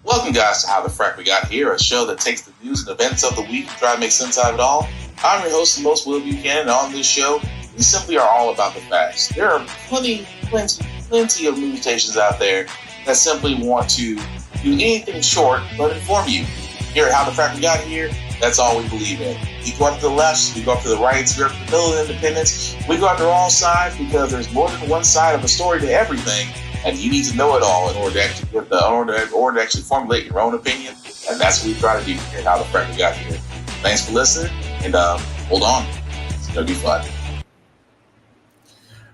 Welcome, guys, to How the Frack We Got Here, a show that takes the news and events of the week and try to make sense out of it all. I'm your host, the most Will Buchanan, and on this show, we simply are all about the facts. There are plenty of news stations out there that simply want to do anything short but inform you. Here at How the Frack We Got Here, that's all we believe in. We go up to the left, we go up to the right, we go up to the middle of independence. We go after all sides because there's more than one side of a story to everything. And you need to know it all in order to actually order to actually formulate your own opinion. And that's what we try to do here at How the Frack We Got Here. Thanks for listening, and hold on. It's going to be fun.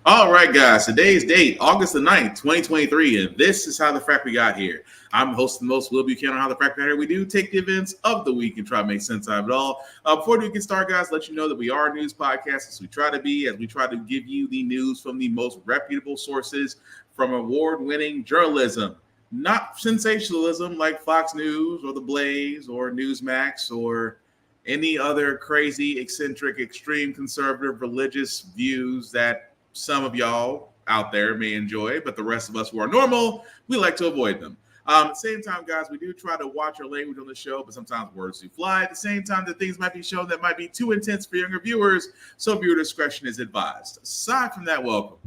All right, guys. Today's date, August the 9th, 2023, and this is How the Frack We Got Here. I'm host the most Will Buchanan on How the Frack We Got Here. We do take the events of the week and try to make sense out of it all. Before we get started, guys, let you know that we are a news podcast, as we try to be, as we try to give you the news from the most reputable sources from award-winning journalism, not sensationalism like Fox News or The Blaze or Newsmax or any other crazy, eccentric, extreme conservative religious views that some of y'all out there may enjoy, but the rest of us who are normal, we like to avoid them. At the same time, guys, we do try to watch our language on the show, but sometimes words do fly. At the same time, the things might be shown that might be too intense for younger viewers, so viewer discretion is advised. Aside from that, welcome.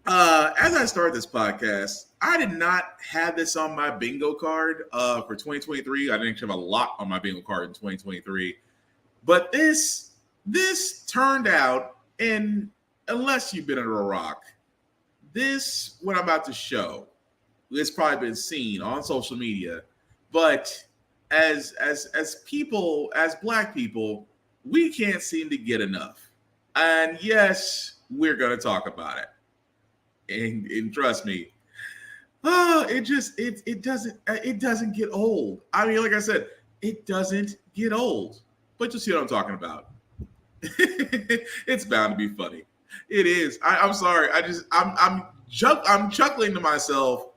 As I started this podcast, I did not have this on my bingo card for 2023. I didn't have a lot on my bingo card in 2023. But this turned out, and unless you've been under a rock, what I'm about to show, it's probably been seen on social media. But as people, as Black people, we can't seem to get enough. And yes, we're going to talk about it. And trust me, it doesn't get old. I mean, like I said, it doesn't get old. But you see what I'm talking about. It's bound to be funny. It is. I'm sorry. I'm chuckling to myself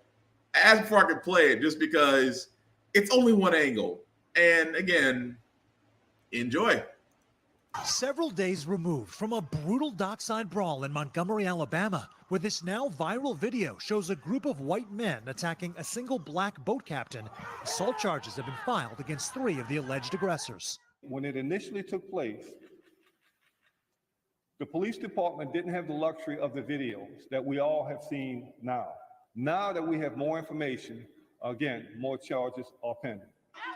as before I can play it, just because it's only one angle. And again, enjoy. Several days removed from a brutal dockside brawl in Montgomery, Alabama, where this now viral video shows a group of white men attacking a single black boat captain, assault charges have been filed against 3 of the alleged aggressors. When it initially took place, the police department didn't have the luxury of the videos that we all have seen now. Now that we have more information, again, more charges are pending.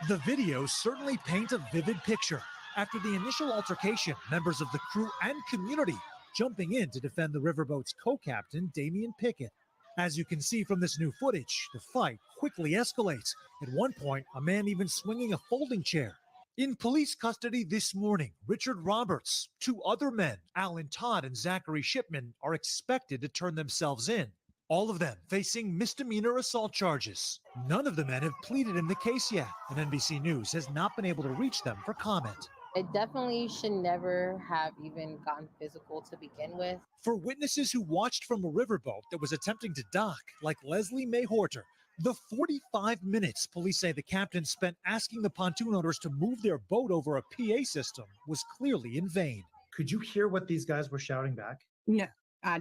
The videos certainly paint a vivid picture. After the initial altercation, members of the crew and community jumping in to defend the riverboat's co-captain, Damian Pickett. As you can see from this new footage, the fight quickly escalates. At one point, a man even swinging a folding chair. In police custody this morning, Richard Roberts, 2 other men, Alan Todd and Zachary Shipman, are expected to turn themselves in. All of them facing misdemeanor assault charges. None of the men have pleaded in the case yet, and NBC News has not been able to reach them for comment. It definitely should never have even gotten physical to begin with. For witnesses who watched from a riverboat that was attempting to dock, like Leslie Mae Horter, the 45 minutes police say the captain spent asking the pontoon owners to move their boat over a PA system was clearly in vain. Could you hear what these guys were shouting back? No, I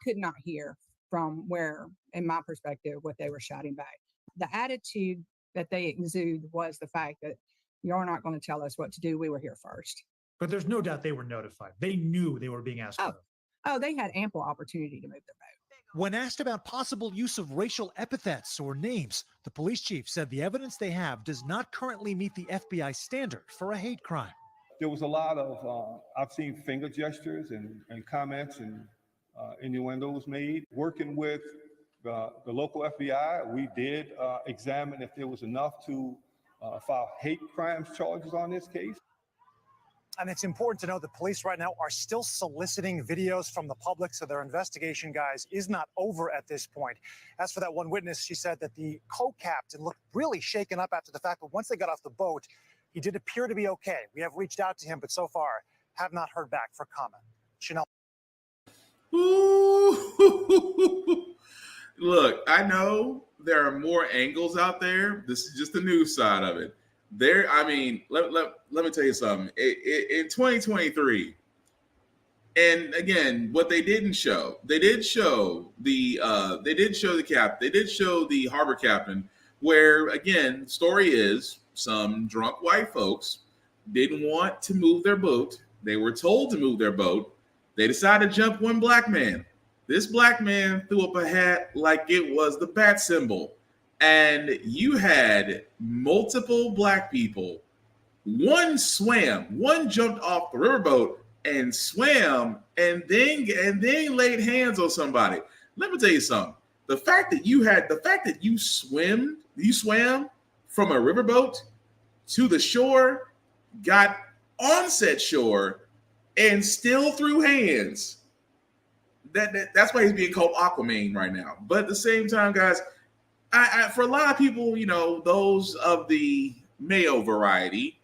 could not hear from where, in my perspective, what they were shouting back. The attitude that they exude was the fact that you're not going to tell us what to do. We were here first. But there's no doubt they were notified. They knew they were being asked to. Oh, they had ample opportunity to move their boat. When asked about possible use of racial epithets or names, the police chief said the evidence they have does not currently meet the FBI standard for a hate crime. There was a lot of, I've seen finger gestures and comments and innuendos made. Working with the local FBI, we did examine if there was enough to file hate crimes charges on this case. And it's important to know that police right now are still soliciting videos from the public, so their investigation, guys, is not over at this point. As for that one witness, she said that the co-captain looked really shaken up after the fact, but once they got off the boat, he did appear to be okay. We have reached out to him, but so far have not heard back for comment. Chanel. Ooh. Look, I know there are more angles out there. This is just the news side of it. Let me tell you something. In 2023, And again, what they didn't show, they did show the harbor captain, where again, story is some drunk white folks didn't want to move their boat. They were told to move their boat. They decided to jump one black man. This black man threw up a hat like it was the bat symbol. And you had multiple black people. One swam, one jumped off the riverboat and swam and then laid hands on somebody. Let me tell you something. The fact that you swam from a riverboat to the shore, got on said shore, and still threw hands. That's why he's being called Aquaman right now. But at the same time, guys, I for a lot of people, those of the Mayo variety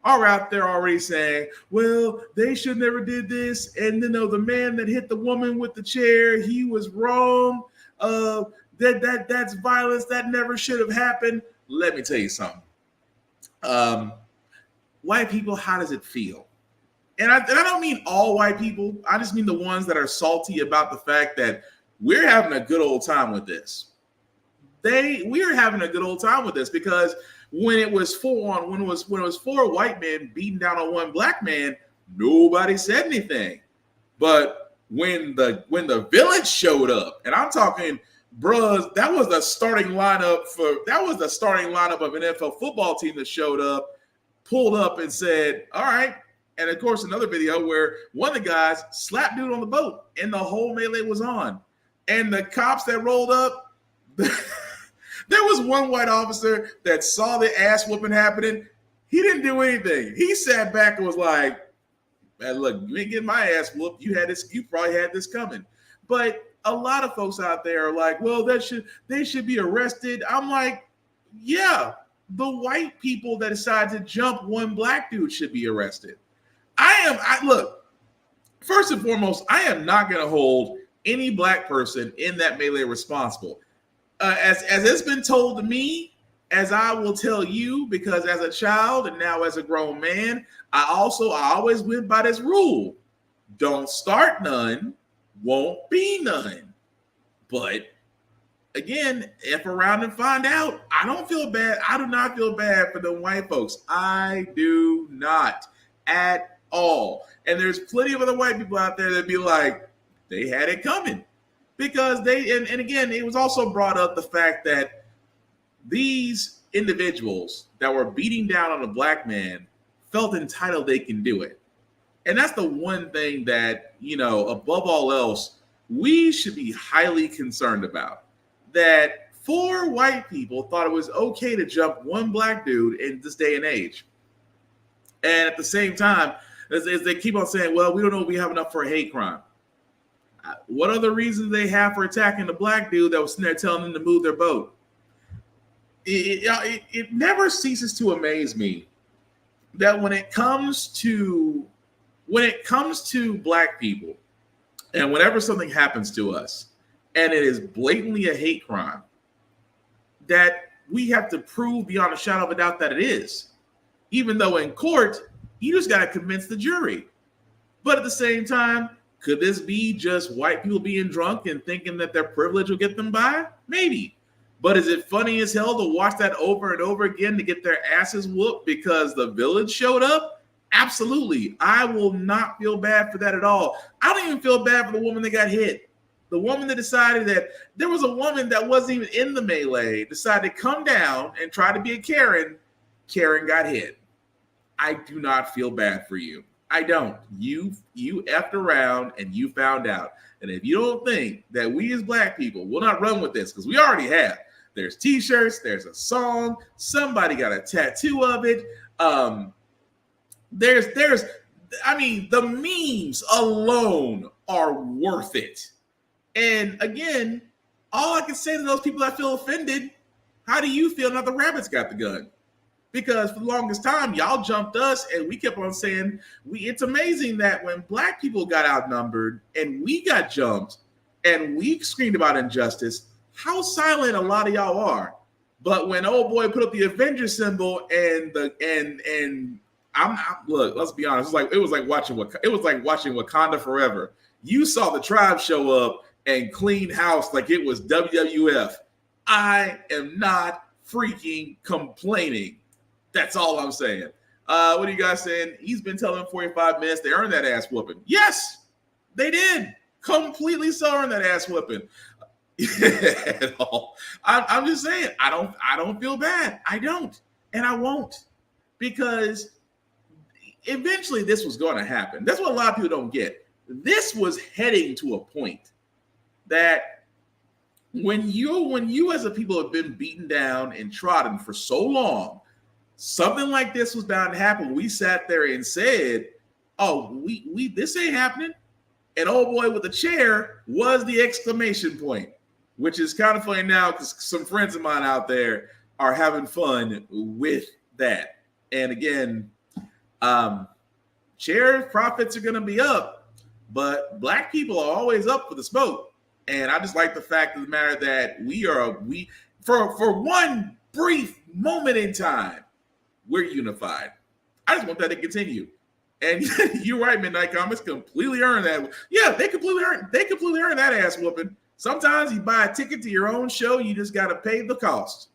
are out there already saying, well, they should never did this. And the man that hit the woman with the chair, he was wrong. That's violence. That never should have happened. Let me tell you something. White people, how does it feel? And I don't mean all white people. I just mean the ones that are salty about the fact that we're having a good old time with this. We're having a good old time with this because when it was four white men beating down on one black man, nobody said anything. But when the village showed up, and I'm talking, bruh, that was the starting lineup of an NFL football team that showed up, pulled up and said, all right. And of course, another video where one of the guys slapped dude on the boat and the whole melee was on. And the cops that rolled up, there was one white officer that saw the ass whooping happening. He didn't do anything. He sat back and was like, man, look, you ain't getting my ass whooped. You probably had this coming. But a lot of folks out there are like, well, they should be arrested. I'm like, yeah, the white people that decide to jump one black dude should be arrested. Look, first and foremost, I am not going to hold any black person in that melee responsible. As it's been told to me, as I will tell you, because as a child and now as a grown man, I always went by this rule. Don't start none, won't be none. But again, if around and find out, I don't feel bad. I do not feel bad for the white folks. I do not at all. And there's plenty of other white people out there that be like, they had it coming. Because and again, it was also brought up the fact that these individuals that were beating down on a black man felt entitled they can do it. And that's the one thing that, above all else, we should be highly concerned about. That 4 white people thought it was okay to jump one black dude in this day and age. And at the same time, as they keep on saying, well, we don't know if we have enough for a hate crime. What other reasons they have for attacking the black dude that was sitting there telling them to move their boat? It never ceases to amaze me that when it comes to black people, and whenever something happens to us, and it is blatantly a hate crime, that we have to prove beyond a shadow of a doubt that it is. Even though in court, you just got to convince the jury. But at the same time, could this be just white people being drunk and thinking that their privilege will get them by? Maybe. But is it funny as hell to watch that over and over again to get their asses whooped because the village showed up? Absolutely. I will not feel bad for that at all. I don't even feel bad for the woman that got hit. The woman that decided that there was a woman that wasn't even in the melee, decided to come down and try to be a Karen. Karen got hit. I do not feel bad for you. I don't. You effed around and you found out. And if you don't think that we as black people will not run with this, because we already have. There's t-shirts, there's a song, somebody got a tattoo of it. The memes alone are worth it. And again, all I can say to those people that feel offended, how do you feel now the rabbits got the gun? Because for the longest time, y'all jumped us and we kept on saying, it's amazing that when black people got outnumbered and we got jumped and we screamed about injustice, how silent a lot of y'all are. But when old boy put up the Avenger symbol and look. Let's be honest. It was like watching Wakanda Forever. You saw the tribe show up and clean house like it was WWF. I am not freaking complaining. That's all I'm saying. What are you guys saying? He's been telling them 45 minutes. They earned that ass whooping. Yes, they did. Completely so earned that ass whooping. At all. I'm just saying, I don't feel bad. I don't, and I won't, because eventually this was going to happen. That's what a lot of people don't get. This was heading to a point that when you as a people have been beaten down and trodden for so long, something like this was bound to happen. We sat there and said, "Oh, we this ain't happening." And old boy with the chair was the exclamation point, which is kind of funny now because some friends of mine out there are having fun with that. And again, chair profits are going to be up, but black people are always up for the smoke. And I just like the fact of the matter that we for one brief moment in time, we're unified. I just want that to continue. And you're right, Midnight Comics completely earned that. Yeah, they completely earned that ass whooping. Sometimes you buy a ticket to your own show, you just got to pay the cost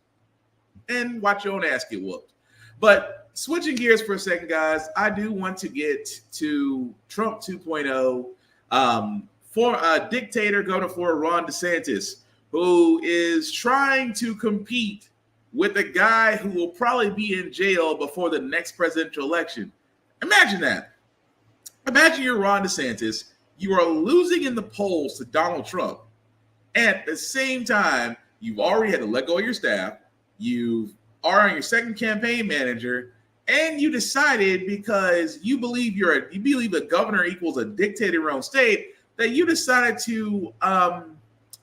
and watch your own ass get whooped. But switching gears for a second, guys, I do want to get to Trump 2.0. For a dictator going for Ron DeSantis, who is trying to compete with a guy who will probably be in jail before the next presidential election. Imagine that. Imagine you're Ron DeSantis. You are losing in the polls to Donald Trump. At the same time, you've already had to let go of your staff. You are on your second campaign manager, and you decided because you believe a governor equals a dictator in your own state, that you decided to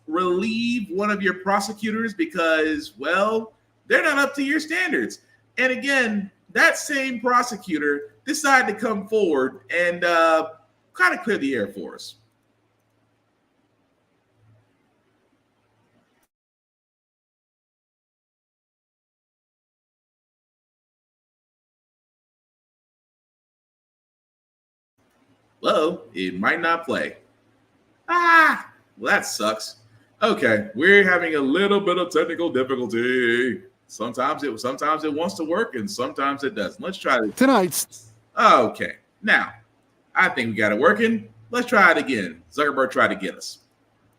relieve one of your prosecutors because, well, they're not up to your standards. And again, that same prosecutor decided to come forward and kind of clear the air for us. Hello, it might not play. Well, that sucks. Okay, we're having a little bit of technical difficulty. Sometimes it wants to work, and sometimes it doesn't. Let's try it. Tonight's. Okay, now I think we got it working. Let's try it again. Zuckerberg tried to get us.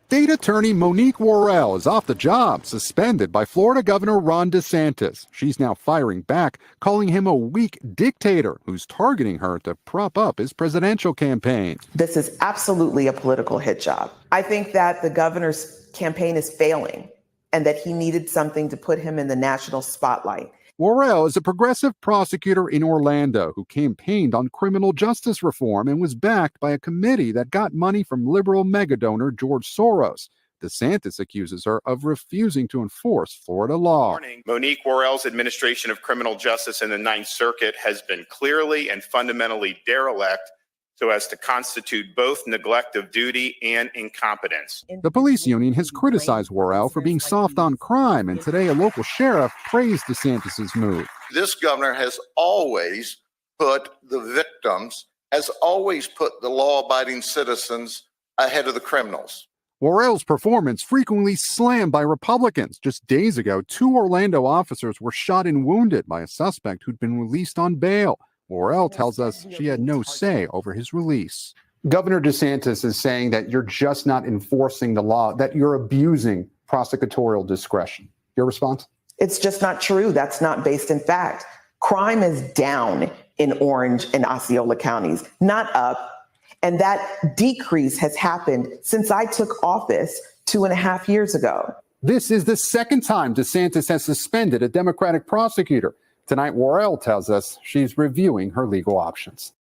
State Attorney Monique Worrell is off the job, suspended by Florida Governor Ron DeSantis. She's now firing back, calling him a weak dictator who's targeting her to prop up his presidential campaign. This is absolutely a political hit job. I think that the governor's campaign is failing and that he needed something to put him in the national spotlight. Worrell is a progressive prosecutor in Orlando who campaigned on criminal justice reform and was backed by a committee that got money from liberal megadonor George Soros. DeSantis accuses her of refusing to enforce Florida law. Monique Worrell's administration of criminal justice in the Ninth Circuit has been clearly and fundamentally derelict so as to constitute both neglect of duty and incompetence. The police union has criticized Worrell for being soft on crime, and today a local sheriff praised DeSantis' move. This governor has always put the victims, has always put the law-abiding citizens ahead of the criminals. Worrell's performance frequently slammed by Republicans. Just days ago, 2 Orlando officers were shot and wounded by a suspect who'd been released on bail. Worrell tells us she had no say over his release. Governor DeSantis is saying that you're just not enforcing the law, that you're abusing prosecutorial discretion. Your response? It's just not true. That's not based in fact. Crime is down in Orange and Osceola counties, not up. And that decrease has happened since I took office 2.5 years ago. This is the second time DeSantis has suspended a Democratic prosecutor. Tonight, Worrell tells us she's reviewing her legal options.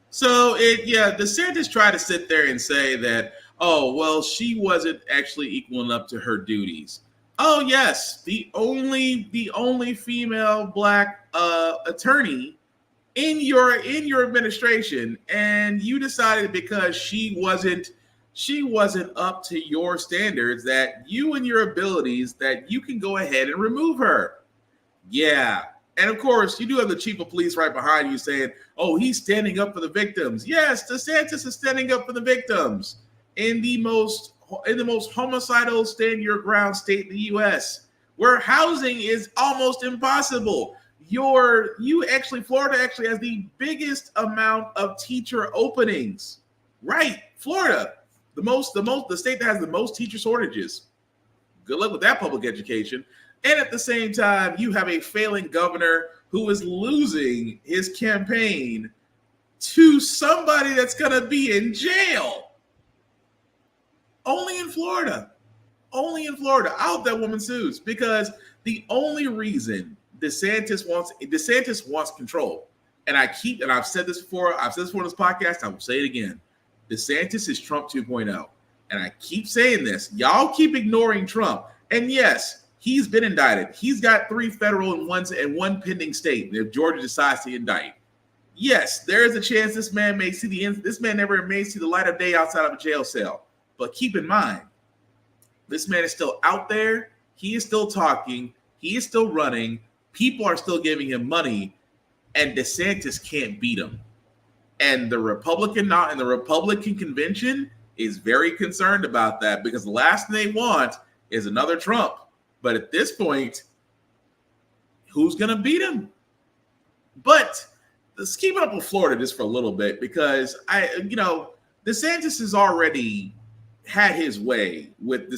So, DeSantis tried to sit there and say that, oh, well, she wasn't actually equaling up to her duties. Oh, yes, the only female black attorney in your administration, and you decided because she wasn't up to your standards, that you and your abilities, that you can go ahead and remove her. Yeah, And of course, you do have the chief of police right behind you saying, oh, he's standing up for the victims. Yes, DeSantis is standing up for the victims in the most homicidal stand your ground state in the US, where housing is almost impossible. Florida actually has the biggest amount of teacher openings. Right, Florida, the state that has the most teacher shortages. Good luck with that public education. And at the same time, you have a failing governor who is losing his campaign to somebody that's going to be in jail. Only in Florida. Only in Florida. I hope that woman sues, because the only reason DeSantis wants control. And I've said this before in this podcast, I will say it again. DeSantis is Trump 2.0. And I keep saying this. Y'all keep ignoring Trump. And yes, he's been indicted. He's got 3 federal and one pending state if Georgia decides to indict. Yes, there is a chance this man never may see the light of day outside of a jail cell. But keep in mind, this man is still out there. He is still talking. He is still running. People are still giving him money, and DeSantis can't beat him. And the Republican convention is very concerned about that, because the last thing they want is another Trump. But at this point, who's going to beat him? But let's keep it up with Florida just for a little bit, because DeSantis has already had his way with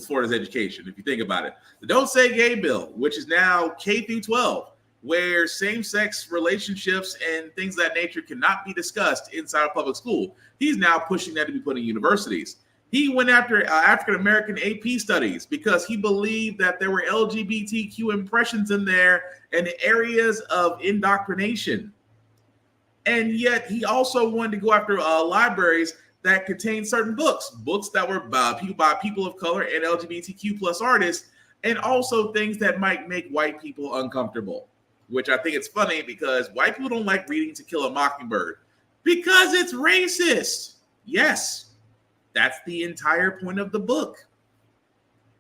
Florida's education. If you think about it, the Don't Say Gay bill, which is now K through 12, where same-sex relationships and things of that nature cannot be discussed inside of public school. He's now pushing that to be put in universities. He went after African-American AP studies because he believed that there were LGBTQ impressions in there and areas of indoctrination. And yet he also wanted to go after libraries that contain certain books that were by people of color and LGBTQ plus artists, and also things that might make white people uncomfortable, which I think it's funny because white people don't like reading To Kill a Mockingbird because it's racist. Yes, that's the entire point of the book.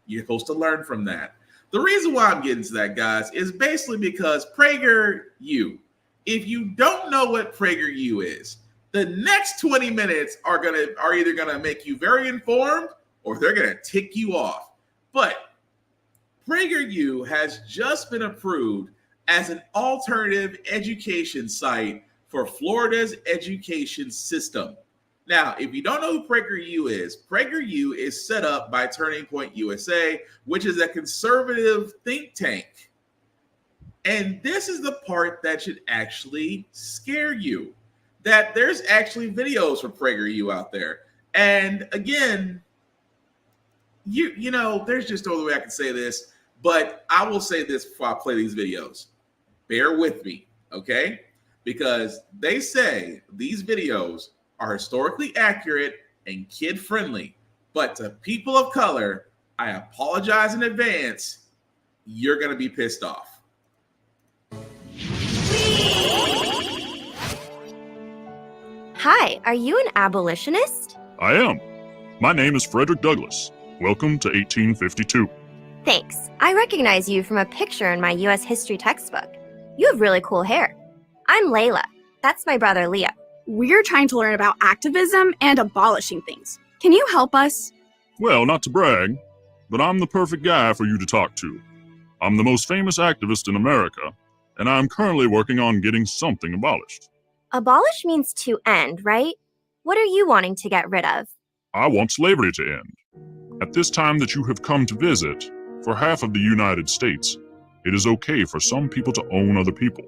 You're supposed to learn from that. The reason why I'm getting to that, guys, is basically because PragerU. If you don't know what PragerU is, the next 20 minutes are either gonna make you very informed or they're gonna tick you off. But PragerU has just been approved as an alternative education site for Florida's education system. Now, if you don't know who PragerU is set up by Turning Point USA, which is a conservative think tank. And this is the part that should actually scare you, that there's actually videos from PragerU out there. And again, you know, there's just no other way I can say this, but I will say this before I play these videos. Bear with me, okay? Because they say these videos are historically accurate and kid-friendly. But to people of color, I apologize in advance. You're going to be pissed off. Hi, are you an abolitionist? I am. My name is Frederick Douglass. Welcome to 1852. Thanks. I recognize you from a picture in my U.S. history textbook. You have really cool hair. I'm Layla. That's my brother Leo. We're trying to learn about activism and abolishing things. Can you help us? Well, not to brag, but I'm the perfect guy for you to talk to. I'm the most famous activist in America, and I'm currently working on getting something abolished. Abolish means to end, right? What are you wanting to get rid of? I want slavery to end. At this time that you have come to visit, for half of the United States, it is okay for some people to own other people,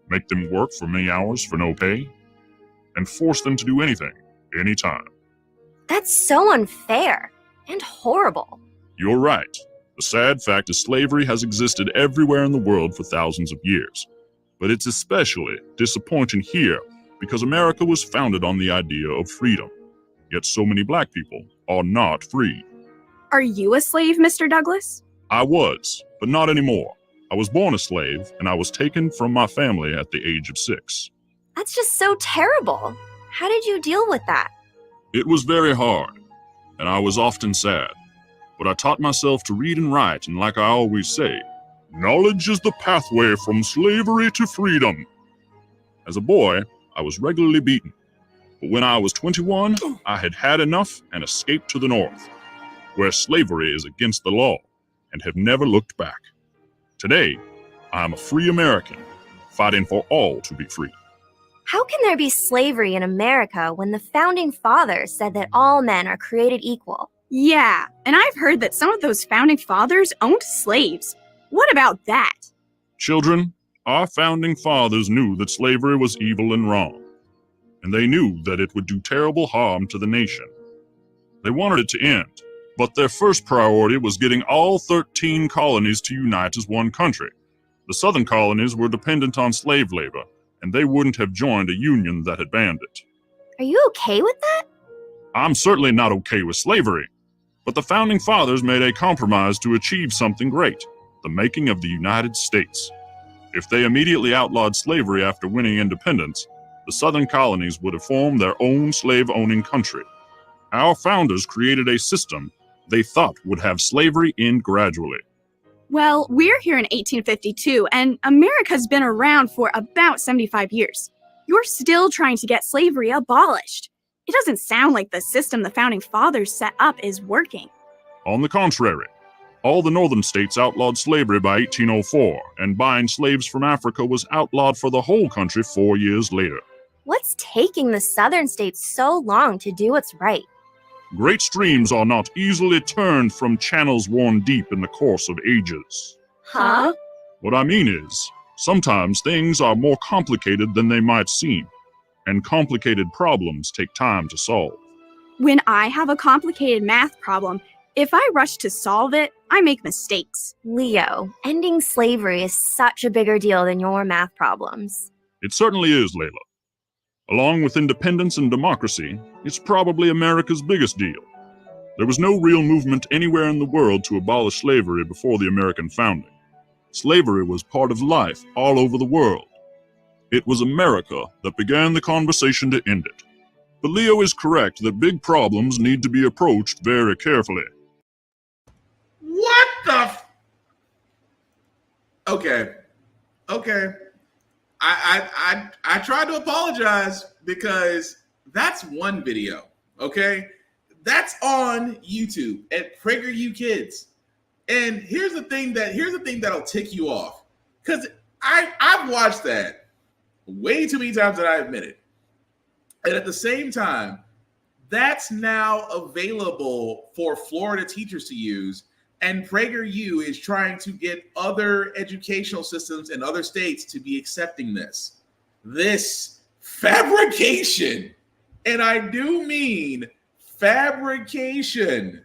make them work for many hours for no pay, and force them to do anything, anytime. That's so unfair and horrible. You're right. The sad fact is slavery has existed everywhere in the world for thousands of years. But it's especially disappointing here because America was founded on the idea of freedom. Yet so many black people are not free. Are you a slave, Mr. Douglas? I was, but not anymore. I was born a slave, and I was taken from my family at the age of 6. That's just so terrible. How did you deal with that? It was very hard, and I was often sad. But I taught myself to read and write, and like I always say, Knowledge is the pathway from slavery to freedom. As a boy, I was regularly beaten. But when I was 21, I had had enough and escaped to the North, where slavery is against the law, and have never looked back. Today, I am a free American, fighting for all to be free. How can there be slavery in America when the founding fathers said that all men are created equal? Yeah, and I've heard that some of those founding fathers owned slaves. What about that? Children, our founding fathers knew that slavery was evil and wrong, and they knew that it would do terrible harm to the nation. They wanted it to end, but their first priority was getting all 13 colonies to unite as one country. The southern colonies were dependent on slave labor, and they wouldn't have joined a union that had banned it. Are you okay with that? I'm certainly not okay with slavery, but the founding fathers made a compromise to achieve something great, the making of the United States. If they immediately outlawed slavery after winning independence, the southern colonies would have formed their own slave-owning country. Our founders created a system they thought would have slavery end gradually. Well, we're here in 1852, and America's been around for about 75 years. You're still trying to get slavery abolished. It doesn't sound like the system the founding fathers set up is working. On the contrary, all the northern states outlawed slavery by 1804, and buying slaves from Africa was outlawed for the whole country 4 years later. What's taking the southern states so long to do what's right? Great streams are not easily turned from channels worn deep in the course of ages. Huh? What I mean is, sometimes things are more complicated than they might seem, and complicated problems take time to solve. When I have a complicated math problem, if I rush to solve it, I make mistakes. Leo, ending slavery is such a bigger deal than your math problems. It certainly is, Layla. Along with independence and democracy, it's probably America's biggest deal. There was no real movement anywhere in the world to abolish slavery before the American founding. Slavery was part of life all over the world. It was America that began the conversation to end it. But Leo is correct that big problems need to be approached very carefully. What the Okay. I tried to apologize because that's one video, okay? That's on YouTube at PragerU Kids. And here's the thing that'll tick you off. Because I've watched that way too many times that I admit it. And at the same time, that's now available for Florida teachers to use. And PragerU is trying to get other educational systems in other states to be accepting this. This fabrication, and I do mean fabrication.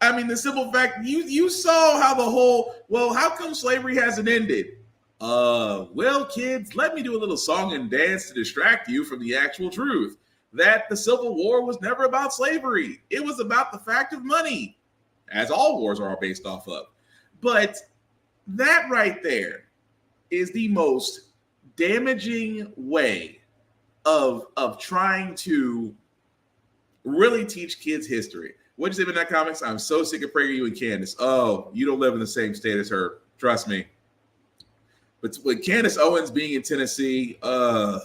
I mean, the simple fact, you saw how the whole, well, how come slavery hasn't ended? Well, kids, let me do a little song and dance to distract you from the actual truth. That the Civil War was never about slavery. It was about the fact of money, as all wars are based off of. But that right there is the most damaging way of trying to really teach kids history. What'd you say in that comics? I'm so sick of PragerU and Candace. Oh, you don't live in the same state as her. Trust me. But with Candace Owens being in Tennessee, you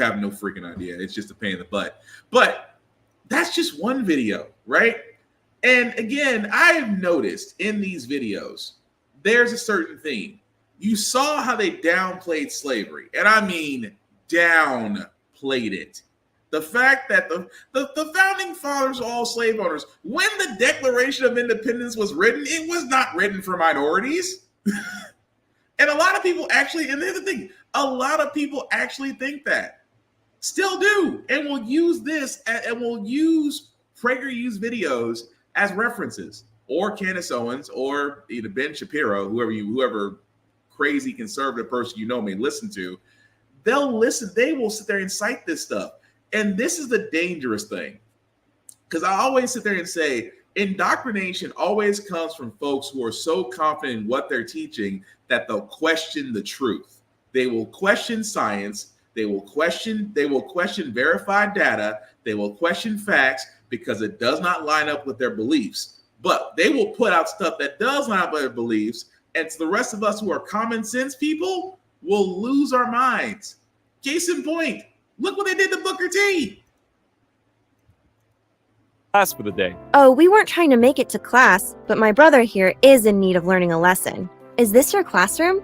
have no freaking idea. It's just a pain in the butt. But that's just one video, right? And again, I've noticed in these videos, there's a certain theme. You saw how they downplayed slavery, and I mean downplayed it. The fact that the founding fathers were all slave owners. When the Declaration of Independence was written, it was not written for minorities. And a lot of people actually, and here's the thing, a lot of people actually think that. Still do. And will use this, and will use PragerU's videos as references, or Candace Owens, or either Ben Shapiro, whoever crazy conservative person you know may listen to. They'll listen, they will sit there and cite this stuff. And this is the dangerous thing. Because I always sit there and say, indoctrination always comes from folks who are so confident in what they're teaching that they'll question the truth. They will question science. They will question verified data. They will question facts because it does not line up with their beliefs. but they will put out stuff that does line up with their beliefs. And to the rest of us who are common sense people, will lose our minds. Case in point, look what they did to Booker T. Class for the day. Oh, we weren't trying to make it to class, but my brother here is in need of learning a lesson. Is this your classroom?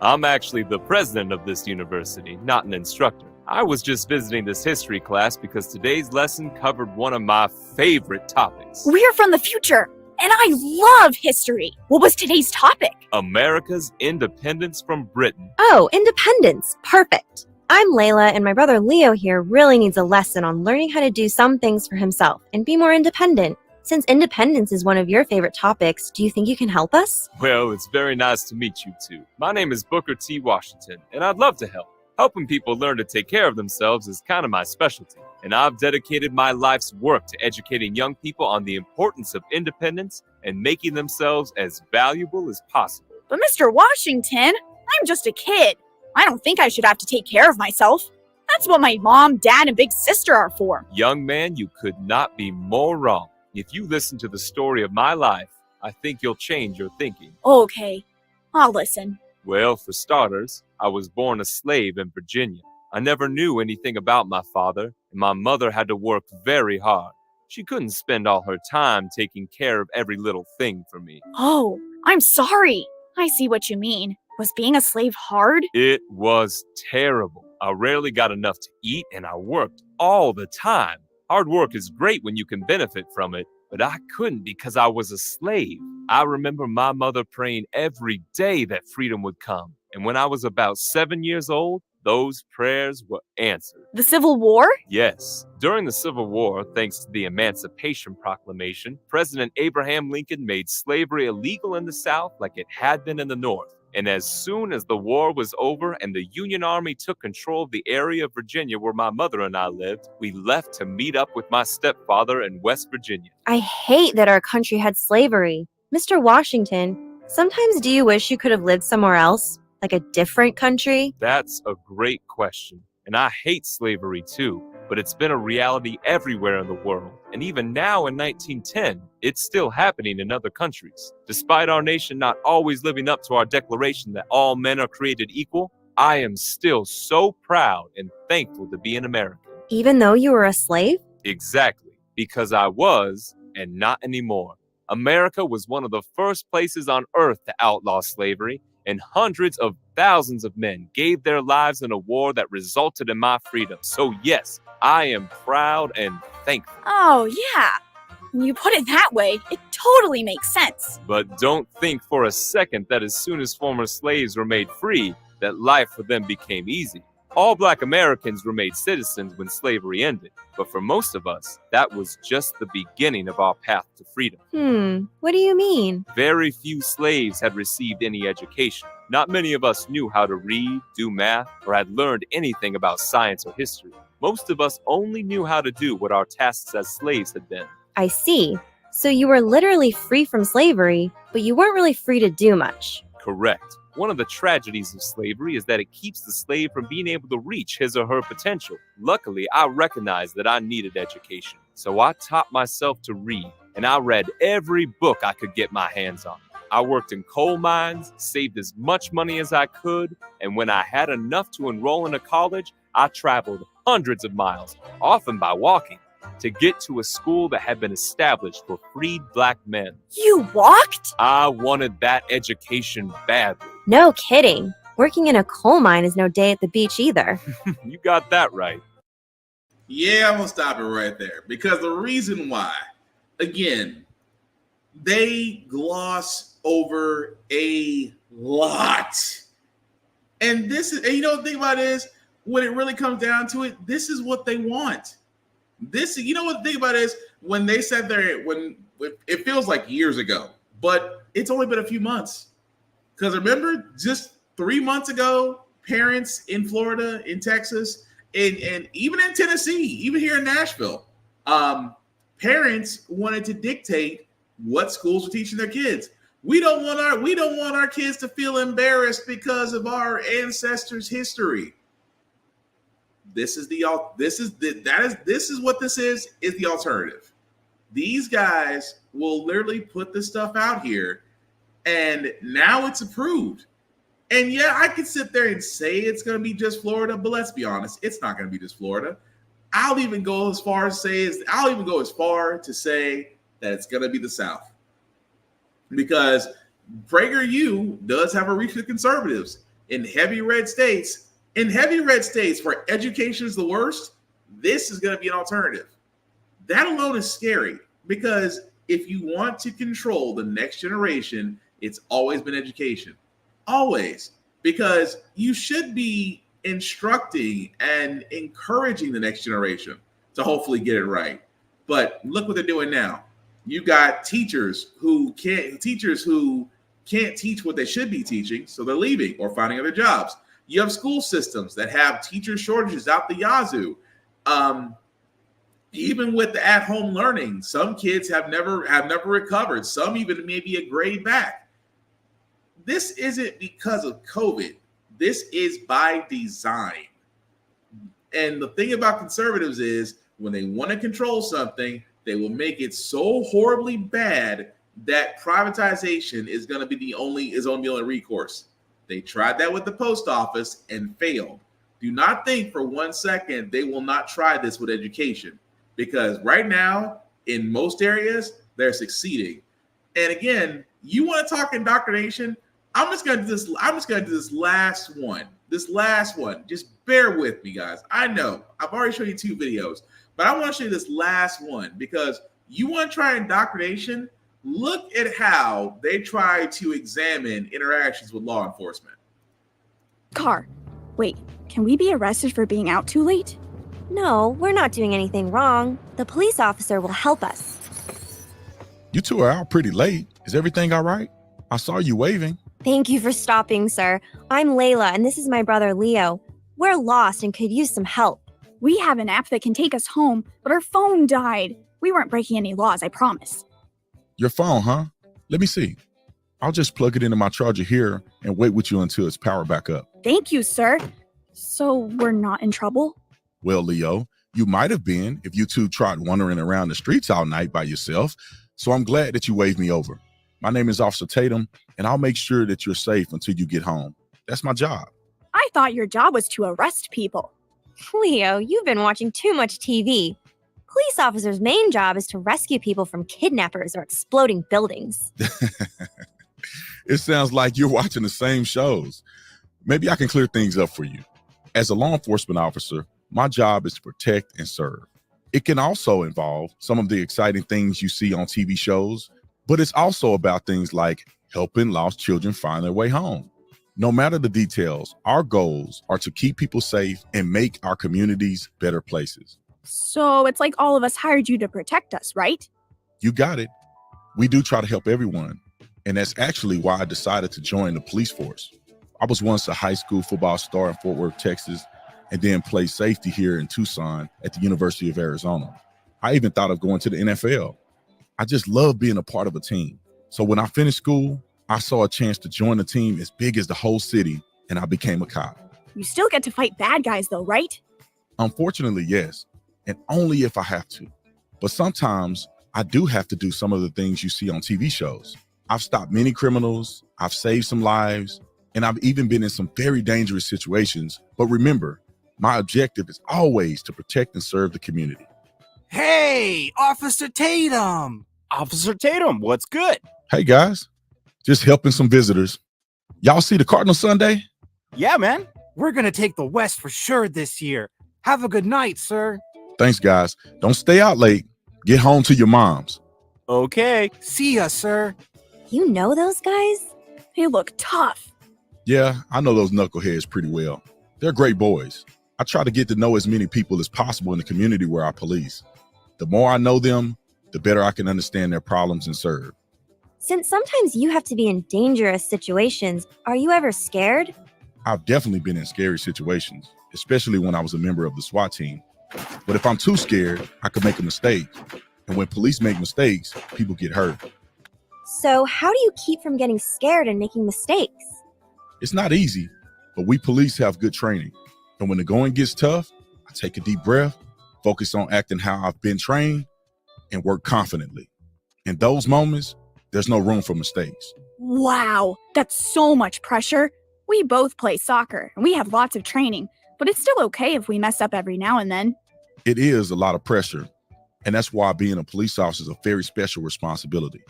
I'm actually the president of this university, not an instructor. I was just visiting this history class because today's lesson covered one of my favorite topics. We're from the future, and I love history. What was today's topic? America's independence from Britain. Oh, independence. Perfect. I'm Layla, and my brother Leo here really needs a lesson on learning how to do some things for himself and be more independent. Since independence is one of your favorite topics, do you think you can help us? Well, it's very nice to meet you two. My name is Booker T. Washington, and I'd love to help. Helping people learn to take care of themselves is kind of my specialty, and I've dedicated my life's work to educating young people on the importance of independence and making themselves as valuable as possible. But Mr. Washington, I'm just a kid. I don't think I should have to take care of myself. That's what my mom, dad, and big sister are for. Young man, you could not be more wrong. If you listen to the story of my life, I think you'll change your thinking. Okay, I'll listen. Well, for starters, I was born a slave in Virginia. I never knew anything about my father, and my mother had to work very hard. She couldn't spend all her time taking care of every little thing for me. Oh, I'm sorry. I see what you mean. Was being a slave hard? It was terrible. I rarely got enough to eat, and I worked all the time. Hard work is great when you can benefit from it, but I couldn't because I was a slave. I remember my mother praying every day that freedom would come. And when I was about 7 years old, those prayers were answered. The Civil War? Yes. During the Civil War, thanks to the Emancipation Proclamation, President Abraham Lincoln made slavery illegal in the South like it had been in the North. And as soon as the war was over and the Union Army took control of the area of Virginia where my mother and I lived, we left to meet up with my stepfather in West Virginia. I hate that our country had slavery. Mr. Washington, sometimes do you wish you could have lived somewhere else? Like a different country? That's a great question. And I hate slavery too, but it's been a reality everywhere in the world. And even now in 1910, it's still happening in other countries. Despite our nation not always living up to our declaration that all men are created equal, I am still so proud and thankful to be an American. Even though you were a slave? Exactly, because I was, and not anymore. America was one of the first places on earth to outlaw slavery, and hundreds of thousands of men gave their lives in a war that resulted in my freedom. So yes, I am proud and thankful. Oh, yeah. When you put it that way, it totally makes sense. But don't think for a second that as soon as former slaves were made free, that life for them became easy. All Black Americans were made citizens when slavery ended, but for most of us, that was just the beginning of our path to freedom. What do you mean? Very few slaves had received any education. Not many of us knew how to read, do math, or had learned anything about science or history. Most of us only knew how to do what our tasks as slaves had been. I see. So you were literally free from slavery, but you weren't really free to do much. Correct. One of the tragedies of slavery is that it keeps the slave from being able to reach his or her potential. Luckily, I recognized that I needed education, so I taught myself to read, and I read every book I could get my hands on. I worked in coal mines, saved as much money as I could, and when I had enough to enroll in a college, I traveled hundreds of miles, often by walking, to get to a school that had been established for freed Black men. You walked? I wanted that education badly. No kidding. Working in a coal mine is no day at the beach either. You got that right. Yeah, I'm going to stop it right there because the reason why, again, they gloss over a lot. And this is, and you know, the thing about it is, when it really comes down to it, this is what they want. This, you know what the thing about it is, when they said there, when it feels like years ago, but it's only been a few months. Because remember, just 3 months ago, parents in Florida, in Texas, and even in Tennessee, even here in Nashville, parents wanted to dictate what schools are teaching their kids. We don't want our kids to feel embarrassed because of our ancestors' history. This is what this is the alternative. These guys will literally put this stuff out here, and now it's approved. And yeah, I could sit there and say it's going to be just Florida, but let's be honest, it's not going to be just Florida. I'll even go as far to say that it's going to be the South, because PragerU does have a reach with conservatives in heavy red states. In heavy red states where education is the worst, this is going to be an alternative. That alone is scary, because if you want to control the next generation, it's always been education. Always. Because you should be instructing and encouraging the next generation to hopefully get it right. But look what they're doing now. You got teachers who can't teach what they should be teaching, so they're leaving or finding other jobs. You have school systems that have teacher shortages out the yazoo. Even with the at-home learning, some kids have never recovered. Some even maybe a grade back. This isn't because of COVID. This is by design. And the thing about conservatives is when they want to control something, they will make it so horribly bad that privatization is going to be the only recourse. They tried that with the post office and failed. Do not think for 1 second they will not try this with education, because right now in most areas they're succeeding. And again, you want to talk indoctrination? I'm just gonna do this last one. Just bear with me, guys. I know I've already shown you 2 videos, but I want to show you this last one, because you want to try indoctrination. Look at how they try to examine interactions with law enforcement. Car, wait, can we be arrested for being out too late? No, we're not doing anything wrong. The police officer will help us. You two are out pretty late. Is everything all right? I saw you waving. Thank you for stopping, sir. I'm Layla, and this is my brother Leo. We're lost and could use some help. We have an app that can take us home, but our phone died. We weren't breaking any laws, I promise. Your phone, huh? Let me see. I'll just plug it into my charger here and wait with you until it's powered back up. Thank you, sir. So we're not in trouble? Well, Leo, you might have been if you two tried wandering around the streets all night by yourself. So I'm glad that you waved me over. My name is Officer Tatum, and I'll make sure that you're safe until you get home. That's my job. I thought your job was to arrest people. Leo, you've been watching too much TV. Police officers' main job is to rescue people from kidnappers or exploding buildings. It sounds like you're watching the same shows. Maybe I can clear things up for you. As a law enforcement officer, my job is to protect and serve. It can also involve some of the exciting things you see on TV shows, but it's also about things like helping lost children find their way home. No matter the details, our goals are to keep people safe and make our communities better places. So it's like all of us hired you to protect us, right? You got it. We do try to help everyone. And that's actually why I decided to join the police force. I was once a high school football star in Fort Worth, Texas, and then played safety here in Tucson at the University of Arizona. I even thought of going to the NFL. I just love being a part of a team. So when I finished school, I saw a chance to join a team as big as the whole city, and I became a cop. You still get to fight bad guys though, right? Unfortunately, yes, and only if I have to. But sometimes I do have to do some of the things you see on TV shows. I've stopped many criminals, I've saved some lives, and I've even been in some very dangerous situations. But remember, my objective is always to protect and serve the community. Hey, Officer Tatum! Officer Tatum, what's good? Hey guys, just helping some visitors. Y'all see the Cardinals Sunday? Yeah, man. We're gonna take the West for sure this year. Have a good night, sir. Thanks, guys. Don't stay out late. Get home to your moms. Okay. See ya, sir. You know those guys? They look tough. Yeah, I know those knuckleheads pretty well. They're great boys. I try to get to know as many people as possible in the community where I police. The more I know them, the better I can understand their problems and serve. Since sometimes you have to be in dangerous situations, are you ever scared? I've definitely been in scary situations, especially when I was a member of the SWAT team. But if I'm too scared, I could make a mistake. And when police make mistakes, people get hurt. So how do you keep from getting scared and making mistakes? It's not easy, but we police have good training. And when the going gets tough, I take a deep breath, focus on acting how I've been trained, and work confidently. In those moments, there's no room for mistakes. Wow, that's so much pressure. We both play soccer and we have lots of training, but it's still okay if we mess up every now and then. It is a lot of pressure, and that's why being a police officer is a very special responsibility.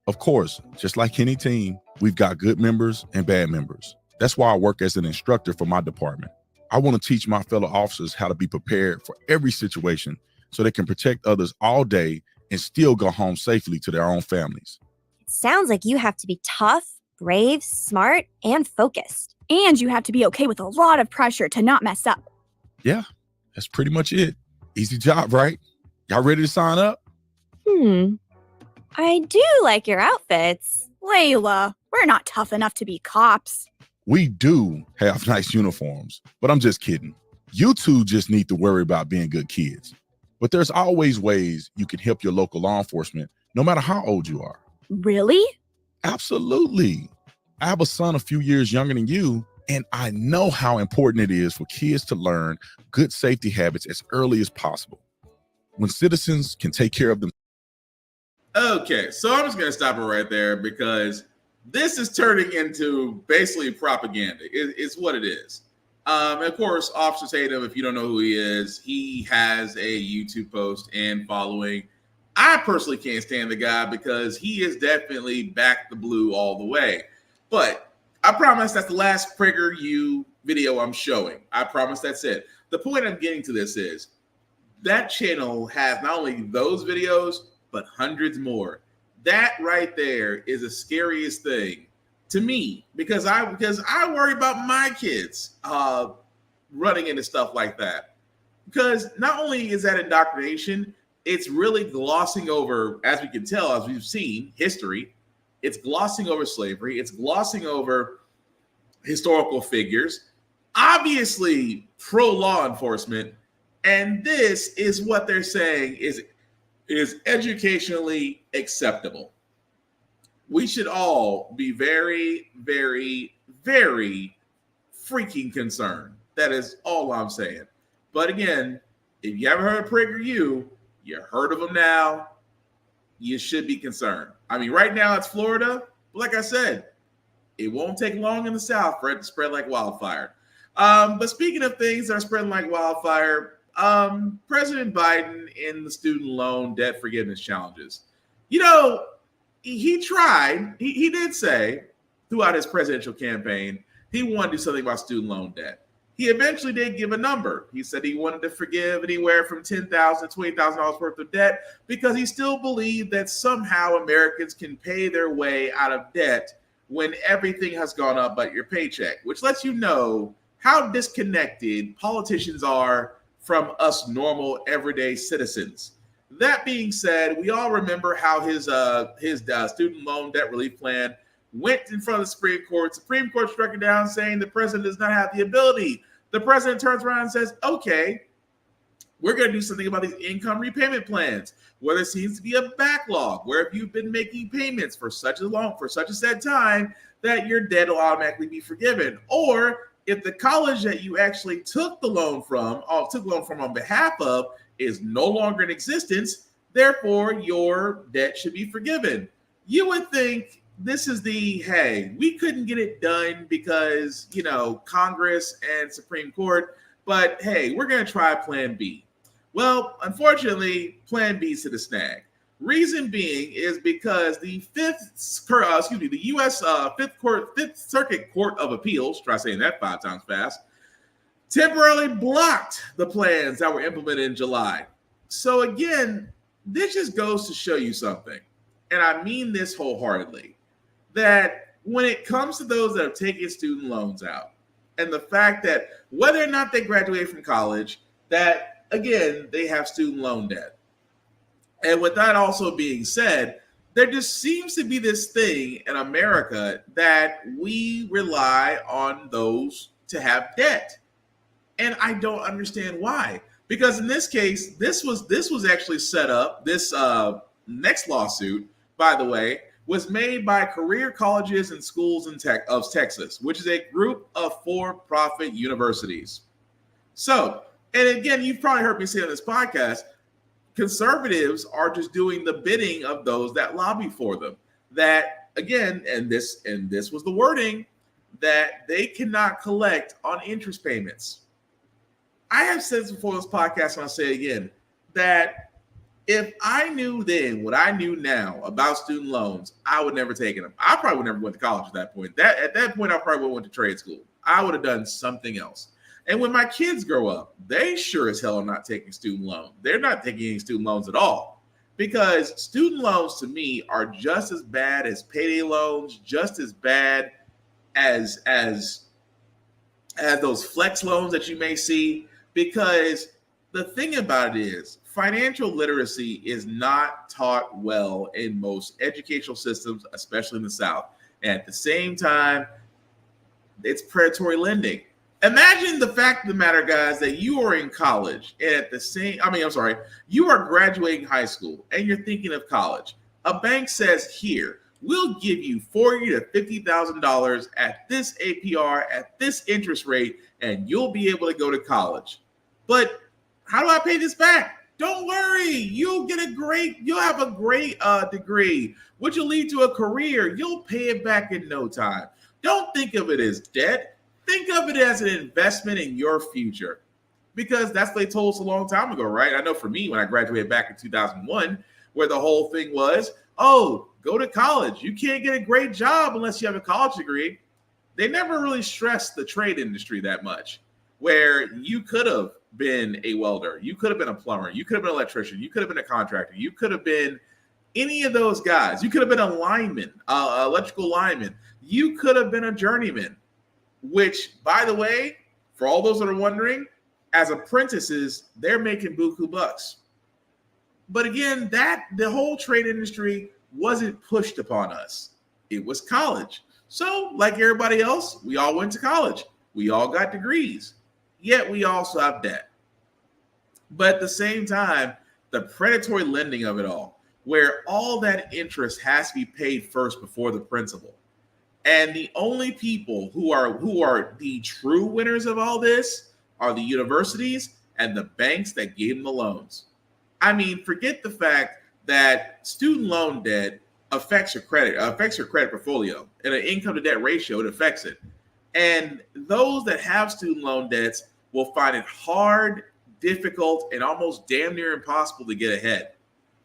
Of course, just like any team, we've got good members and bad members. That's why I work as an instructor for my department. I want to teach my fellow officers how to be prepared for every situation so they can protect others all day and still go home safely to their own families. It sounds like you have to be tough, brave, smart, and focused. And you have to be okay with a lot of pressure to not mess up. Yeah, that's pretty much it. Easy job, right? Y'all ready to sign up? I do like your outfits. Layla, we're not tough enough to be cops. We do have nice uniforms, but I'm just kidding. You two just need to worry about being good kids. But there's always ways you can help your local law enforcement, no matter how old you are. Really? Absolutely. I have a son a few years younger than you, and I know how important it is for kids to learn good safety habits as early as possible. When citizens can take care of them. Okay, so I'm just going to stop it right there because this is turning into basically propaganda. It's what it is. Of course, Officer Tatum, if you don't know who he is, he has a YouTube post and following. I personally can't stand the guy because he is definitely back the blue all the way. But I promise that's the last PragerU video I'm showing. I promise that's it. The point I'm getting to this is that channel has not only those videos, but hundreds more. That right there is the scariest thing to me because I worry about my kids running into stuff like that. Because not only is that indoctrination, it's really glossing over, as we can tell, as we've seen, history. It's glossing over slavery. It's glossing over historical figures. Obviously, pro-law enforcement. And this is what they're saying is educationally acceptable. We should all be very, very, very freaking concerned. That is all I'm saying. But again, if you haven't heard of PragerU, you heard of them now, you should be concerned. I mean, right now it's Florida. But like I said, it won't take long in the South for it to spread like wildfire. But speaking of things that are spreading like wildfire, President Biden in the student loan debt forgiveness challenges. You know, he tried, he did say throughout his presidential campaign, he wanted to do something about student loan debt. He eventually did give a number. He said he wanted to forgive anywhere from $10,000 to $20,000 worth of debt because he still believed that somehow Americans can pay their way out of debt when everything has gone up but your paycheck, which lets you know how disconnected politicians are from us normal everyday citizens. That being said, we all remember how his student loan debt relief plan went in front of the Supreme Court. Supreme Court struck it down saying the president does not have the ability. The president turns around and says, okay, we're going to do something about these income repayment plans, where there seems to be a backlog, where if you've been making payments for such a set time, that your debt will automatically be forgiven. Or if the college that you actually took the loan from, on behalf of, is no longer in existence, therefore your debt should be forgiven. You would think this is hey, we couldn't get it done because, Congress and Supreme Court, but hey, we're going to try Plan B. Well, unfortunately, Plan B is to the snag. Reason being is because the U.S. Fifth Circuit Court of Appeals, try saying that 5 times fast, temporarily blocked the plans that were implemented in July. So again, this just goes to show you something, and I mean this wholeheartedly, that when it comes to those that have taken student loans out, and the fact that whether or not they graduate from college, that again, they have student loan debt. And with that also being said, there just seems to be this thing in America that we rely on those to have debt. And I don't understand why. Because in this case, this was actually set up, this next lawsuit, by the way, was made by Career Colleges and Schools of Texas, which is a group of for-profit universities. So, and again, you've probably heard me say on this podcast, conservatives are just doing the bidding of those that lobby for them. That again, and this was the wording, that they cannot collect on interest payments. I have said this before this podcast, and I'll say it again, that if I knew then what I knew now about student loans, I would never take them. I probably would never went to college at that point. At that point, I probably would have went to trade school. I would have done something else. And when my kids grow up, they sure as hell are not taking student loans. They're not taking any student loans at all, because student loans to me are just as bad as payday loans, just as bad as those flex loans that you may see. Because the thing about it is, financial literacy is not taught well in most educational systems, especially in the South. And at the same time, it's predatory lending. Imagine the fact of the matter, guys, that you are in college and you are graduating high school and you're thinking of college. A bank says, here, we'll give you $40,000 to $50,000 at this APR, at this interest rate, and you'll be able to go to college. But how do I pay this back? Don't worry, you'll have a great degree, which will lead to a career. You'll pay it back in no time. Don't think of it as debt. Think of it as an investment in your future, because that's what they told us a long time ago, right? I know for me, when I graduated back in 2001, where the whole thing was, oh, go to college. You can't get a great job unless you have a college degree. They never really stressed the trade industry that much, where you could have been a welder, you could have been a plumber, you could have been an electrician, you could have been a contractor, you could have been any of those guys. You could have been a lineman, electrical lineman. You could have been a journeyman, which, by the way, for all those that are wondering, as apprentices, they're making buku bucks. But again, the whole trade industry wasn't pushed upon us. It was college. So, like everybody else, we all went to college. We all got degrees. Yet we also have debt. But at the same time, the predatory lending of it all, where all that interest has to be paid first before the principal. And the only people who are the true winners of all this are the universities and the banks that gave them the loans. I mean, forget the fact that student loan debt affects your credit portfolio, and an income to debt ratio, it affects it. And those that have student loan debts will find it hard, difficult, and almost damn near impossible to get ahead.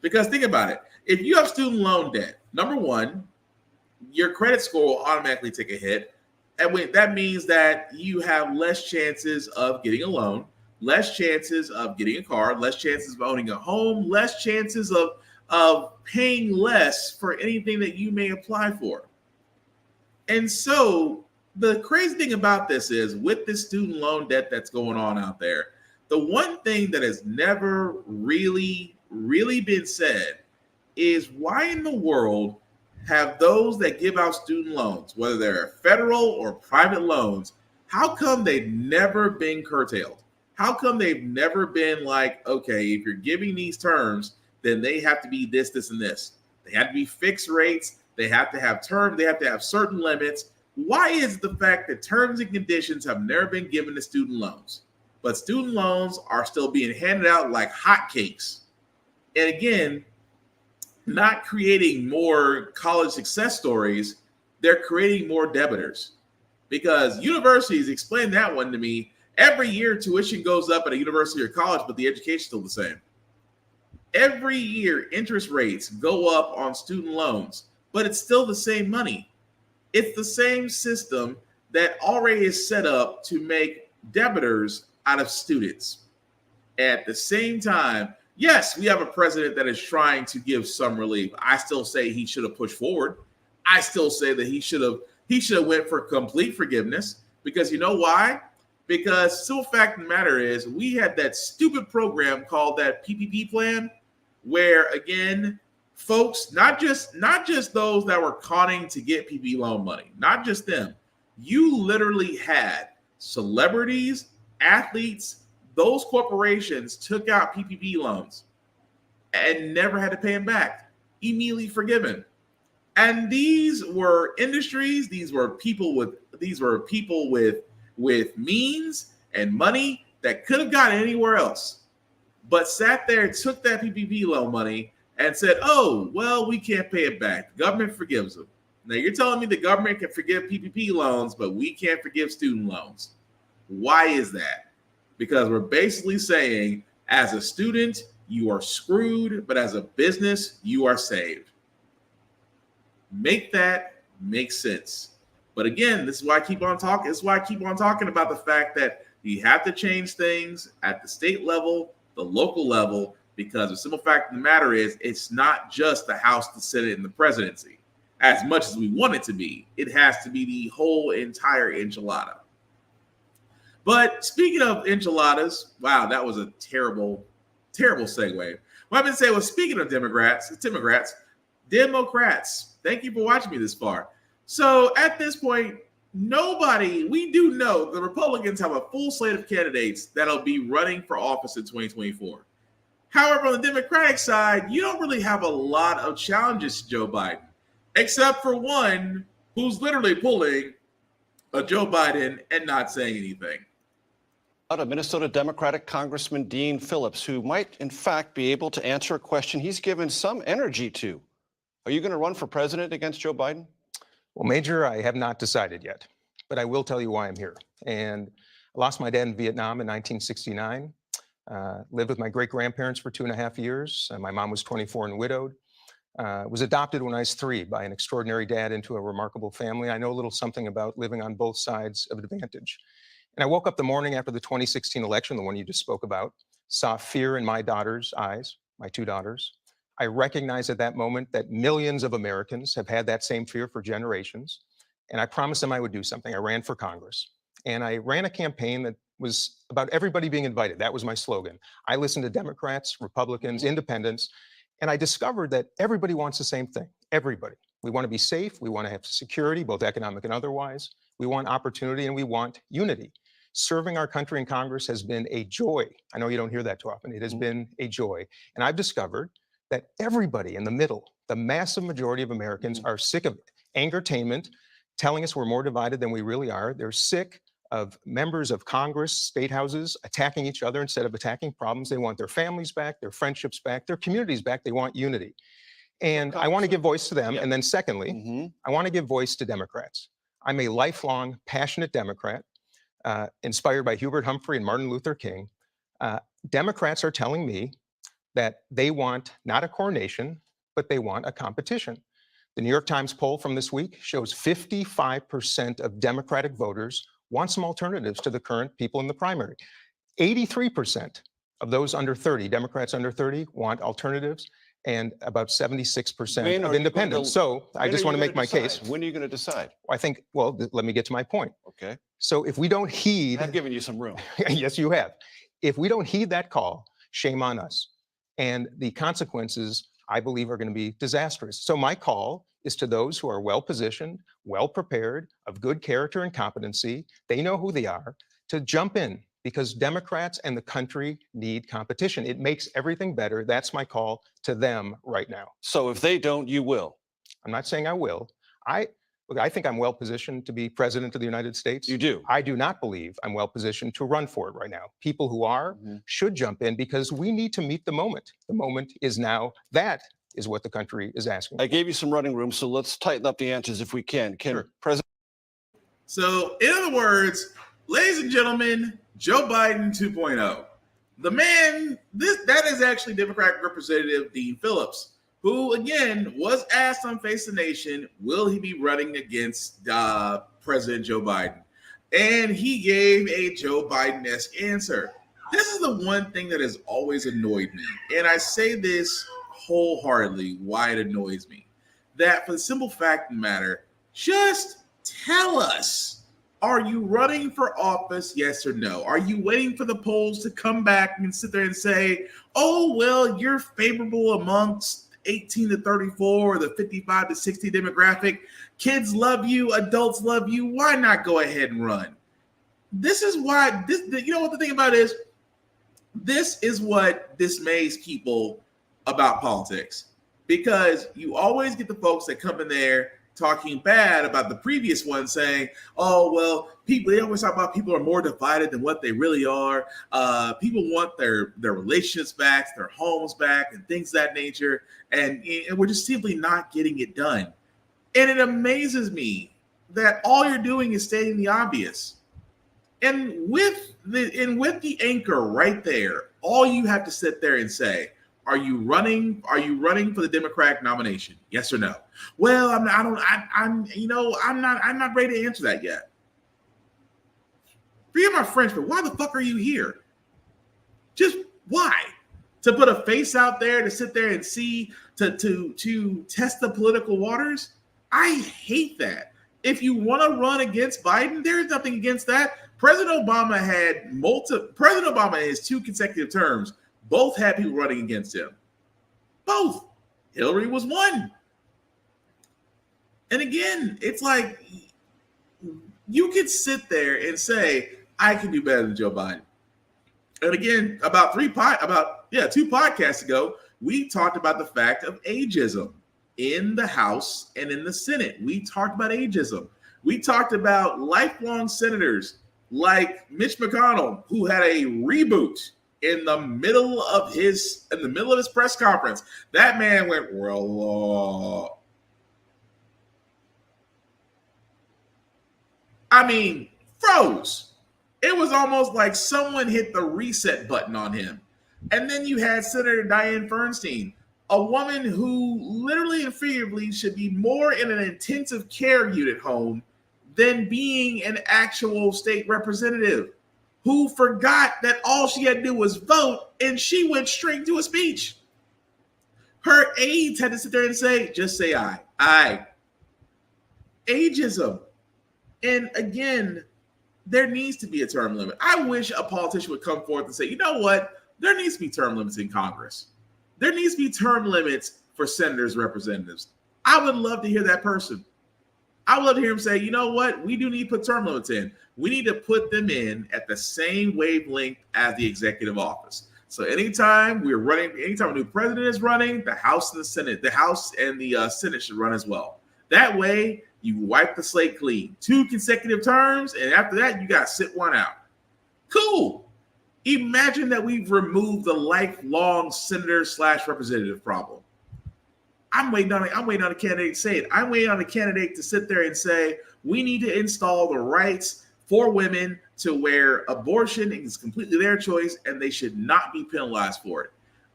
Because think about it. If you have student loan debt, number one, your credit score will automatically take a hit. And that means that you have less chances of getting a loan, less chances of getting a car, less chances of owning a home, less chances of paying less for anything that you may apply for. And so the crazy thing about this is, with this student loan debt that's going on out there, the one thing that has never really been said is, why in the world have those that give out student loans, whether they're federal or private loans, how come they've never been curtailed? How come they've never been like, okay, if you're giving these terms, then they have to be this, this, and this. They have to be fixed rates. They have to have terms. They have to have certain limits. Why is the fact that terms and conditions have never been given to student loans, but student loans are still being handed out like hotcakes? And again, not creating more college success stories, they're creating more debitors. Because universities, explain that one to me, every year tuition goes up at a university or college, but the education's still the same. Every year interest rates go up on student loans, but it's still the same money. It's the same system that already is set up to make debitors out of students. At the same time, yes, we have a president that is trying to give some relief. I still say he should have pushed forward. I still say that he should have went for complete forgiveness, because you know why? Because simple fact of the matter is, we had that stupid program called that PPP plan, where again, folks, not just those that were conning to get PPP loan money, not just them. You literally had celebrities, athletes, those corporations took out PPP loans and never had to pay them back, immediately forgiven. And these were industries, these were people with means and money that could have gotten anywhere else. but sat there and took that PPP loan money and said, oh, well, we can't pay it back. The government forgives them. Now, you're telling me the government can forgive PPP loans, but we can't forgive student loans. Why is that? Because we're basically saying, as a student, you are screwed, but as a business, you are saved. Make that make sense. But again, this is why I keep on talking. This is why I keep on talking about the fact that you have to change things at the state level, the local level, because the simple fact of the matter is it's not just the House, the Senate, and the presidency. As much as we want it to be, it has to be the whole entire enchilada. But speaking of enchiladas, wow, that was a terrible, terrible segue. What I've been saying was, speaking of Democrats, thank you for watching me this far. So at this point, we do know the Republicans have a full slate of candidates that'll be running for office in 2024. However, on the Democratic side, you don't really have a lot of challenges to Joe Biden, except for one who's literally pulling a Joe Biden and not saying anything. Out of Minnesota Democratic Congressman Dean Phillips, who might in fact be able to answer a question he's given some energy to. Are you going to run for president against Joe Biden? Well, Major, I have not decided yet, but I will tell you why I'm here. And I lost my dad in Vietnam in 1969, lived with my great-grandparents for 2.5 years. My mom was 24 and widowed. Was adopted when I was 3 by an extraordinary dad into a remarkable family. I know a little something about living on both sides of advantage. And I woke up the morning after the 2016 election, the one you just spoke about, saw fear in my daughter's eyes, my 2 daughters. I recognized at that moment that millions of Americans have had that same fear for generations. And I promised them I would do something. I ran for Congress. And I ran a campaign that was about everybody being invited. That was my slogan. I listened to Democrats, Republicans, independents, and I discovered that everybody wants the same thing. Everybody. We want to be safe. We want to have security, both economic and otherwise. We want opportunity and we want unity. Serving our country in Congress has been a joy. I know you don't hear that too often. It has been a joy. And I've discovered that everybody in the middle, the massive majority of Americans are sick of angertainment, telling us we're more divided than we really are. They're sick of members of Congress, state houses attacking each other instead of attacking problems. They want their families back, their friendships back, their communities back. They want unity. And I want to give voice to them. And then secondly, I want to give voice to Democrats. I'm a lifelong, passionate Democrat, inspired by Hubert Humphrey and Martin Luther King. Democrats are telling me that they want not a coronation, but they want a competition. The New York Times poll from this week shows 55% of Democratic voters want some alternatives to the current people in the primary. 83% of those under 30, Democrats under 30, want alternatives, and about 76% of independents. So I just want to make my case. When are you going to decide? I think, well, let me get to my point. Okay. So if we don't heed... I've given you some room. Yes, you have. If we don't heed that call, shame on us. And the consequences, I believe, are going to be disastrous. So my call is to those who are well-positioned, well-prepared, of good character and competency. They know who they are, to jump in, because Democrats and the country need competition. It makes everything better. That's my call to them right now. So if they don't, you will? I'm not saying I will. Look, I think I'm well-positioned to be president of the United States. You do? I do not believe I'm well-positioned to run for it right now. People who are should jump in because we need to meet the moment. The moment is now. That is what the country is asking. I gave you some running room, so let's tighten up the answers if we can. President? So, in other words, ladies and gentlemen, Joe Biden 2.0. The man, that is actually Democratic Representative Dean Phillips, who, again, was asked on Face the Nation, will he be running against President Joe Biden? And he gave a Joe Biden-esque answer. This is the one thing that has always annoyed me. And I say this wholeheartedly, why it annoys me. That for the simple fact of the matter, just tell us, are you running for office, yes or no? Are you waiting for the polls to come back and sit there and say, oh, well, you're favorable amongst 18 to 34 or the 55 to 60 demographic. Kids love you, adults love you. Why not go ahead and run? This is why, you know what the thing about it is? This is what dismays people about politics, because you always get the folks that come in there talking bad about the previous one, saying, oh, well, they always talk about people are more divided than what they really are. People want their relationships back, their homes back, and things of that nature. And we're just simply not getting it done. And it amazes me that all you're doing is stating the obvious. And with the anchor right there, all you have to sit there and say, are you running for the Democratic nomination? Yes or no? Well, I'm not ready to answer that yet. Forgive my French, but why the fuck are you here? Just why? To put a face out there, to sit there and see, to test the political waters? I hate that. If you want to run against Biden, there is nothing against that. President Obama in his 2 consecutive terms, both had people running against him. Both. Hillary was one. And again, it's like you could sit there and say, I can do better than Joe Biden. And again, about 2 podcasts ago, we talked about the fact of ageism in the House and in the Senate. We talked about ageism. We talked about lifelong senators like Mitch McConnell, who had a reboot in the middle of his press conference. That man went, well, froze. It was almost like someone hit the reset button on him. And then you had Senator Dianne Feinstein, a woman who literally and figuratively should be more in an intensive care unit home than being an actual state representative, who forgot that all she had to do was vote, and she went straight to a speech. Her aides had to sit there and say, just say aye. Aye. Ageism. And again, there needs to be a term limit. I wish a politician would come forth and say, you know what? There needs to be term limits in Congress. There needs to be term limits for senators, representatives. I would love to hear that person. I would love to hear him say, you know what? We do need to put term limits in. We need to put them in at the same wavelength as the executive office. So anytime a new president is running, the House and the Senate should run as well. That way, you wipe the slate clean. 2 consecutive terms, and after that, you got to sit one out. Cool. Imagine that we've removed the lifelong senator/representative problem. I'm waiting on a candidate to say it. I'm waiting on a candidate to sit there and say, we need to install the rights for women to where abortion is completely their choice and they should not be penalized for it.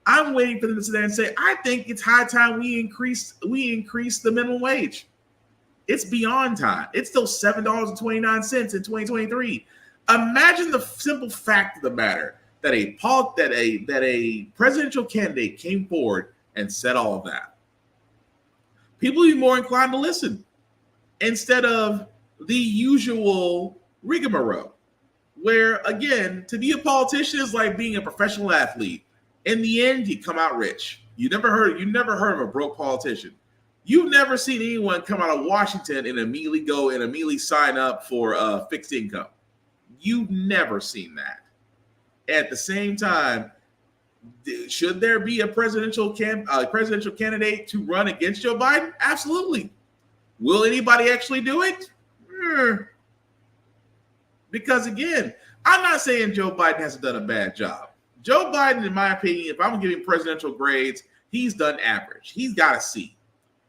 I'm waiting for them to sit there and say, I think it's high time we increase the minimum wage. It's beyond time. It's still $7.29 in 2023. Imagine the simple fact of the matter that a presidential candidate came forward and said all of that. People would be more inclined to listen instead of the usual rigmarole, where, again, to be a politician is like being a professional athlete. In the end, you come out rich. You never heard of a broke politician. You've never seen anyone come out of Washington and immediately sign up for fixed income. You've never seen that. At the same time, should there be a presidential candidate to run against Joe Biden? Absolutely. Will anybody actually do it? Because again, I'm not saying Joe Biden hasn't done a bad job. Joe Biden, in my opinion, if I'm giving presidential grades, he's done average. He's got a C.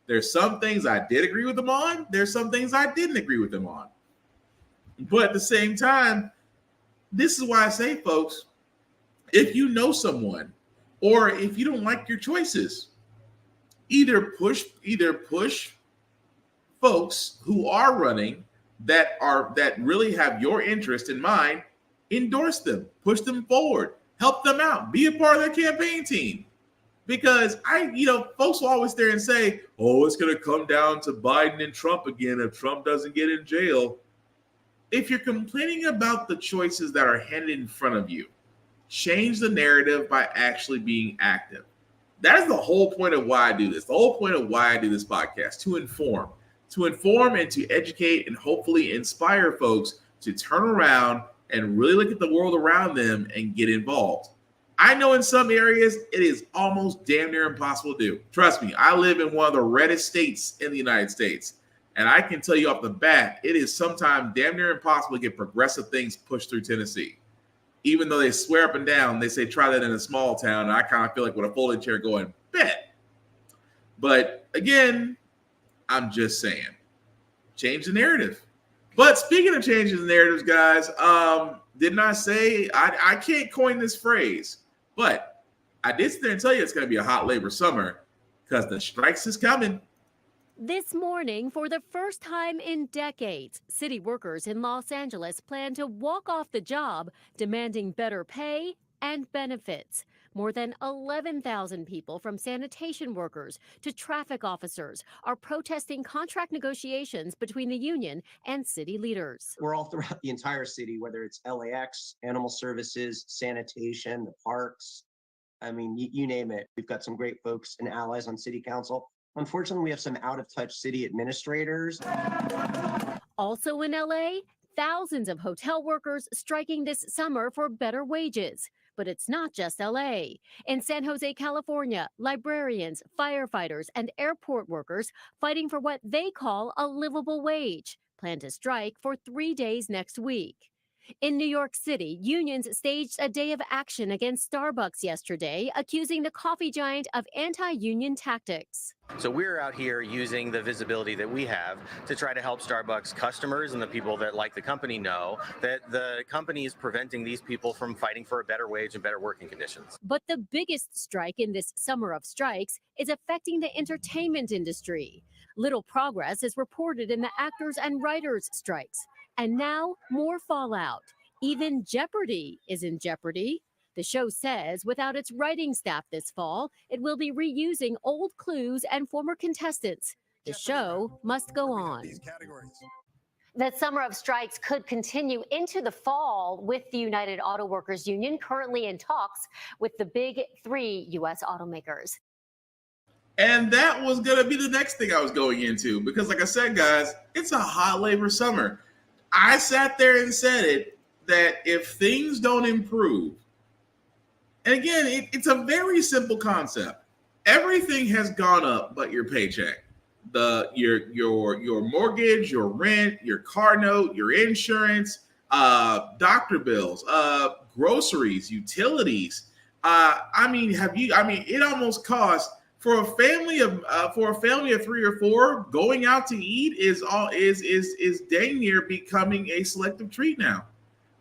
There's some things I did agree with him on. There's some things I didn't agree with him on. But at the same time, this is why I say, folks, if you know someone or if you don't like your choices, either push folks who are running that really have your interest in mind, endorse them, push them forward, help them out, be a part of their campaign team. Because folks will always there and say, oh, it's going to come down to Biden and Trump again if Trump doesn't get in jail. If you're complaining about the choices that are handed in front of you, change the narrative by actually being active. That is the whole point of why I do this. The whole point of why I do this podcast, to inform and to educate and hopefully inspire folks to turn around and really look at the world around them and get involved. I know in some areas it is almost damn near impossible to do. Trust me, I live in one of the reddest states in the United States. And I can tell you off the bat, it is sometimes damn near impossible to get progressive things pushed through Tennessee. Even though they swear up and down, they say try that in a small town. And I kind of feel like with a folding chair going, bet. But again, I'm just saying, change the narrative. But speaking of changing the narratives, guys, didn't I say I can't coin this phrase, but I did sit there and tell you it's going to be a hot labor summer because the strikes is coming. This morning, for the first time in decades, city workers in Los Angeles plan to walk off the job, demanding better pay and benefits. More than 11,000 people, from sanitation workers to traffic officers, are protesting contract negotiations between the union and city leaders. We're all throughout the entire city, whether it's LAX, animal services, sanitation, the parks. I mean, you name it. We've got some great folks and allies on city council. Unfortunately, we have some out-of-touch city administrators. Also in LA, thousands of hotel workers striking this summer for better wages. But it's not just LA. In San Jose, California, librarians, firefighters, and airport workers fighting for what they call a livable wage plan to strike for 3 days next week. In New York City, unions staged a day of action against Starbucks yesterday, accusing the coffee giant of anti-union tactics. So we're out here using the visibility that we have to try to help Starbucks customers and the people that like the company know that the company is preventing these people from fighting for a better wage and better working conditions. But the biggest strike in this summer of strikes is affecting the entertainment industry. Little progress is reported in the actors and writers strikes. And now more fallout. Even Jeopardy is in jeopardy. The show says without its writing staff this fall, it will be reusing old clues and former contestants. The show must go on. The summer of strikes could continue into the fall, with the United Auto Workers Union currently in talks with the big 3 U.S. automakers. And that was going to be the next thing I was going into because, like I said, guys, it's a hot labor summer. I sat there and said it, that if things don't improve, and again, it's a very simple concept. Everything has gone up but your paycheck. Your mortgage, your rent, your car note, your insurance, doctor bills, groceries, utilities. It almost costs for a family of 3 or 4, going out to eat is dang near becoming a selective treat now.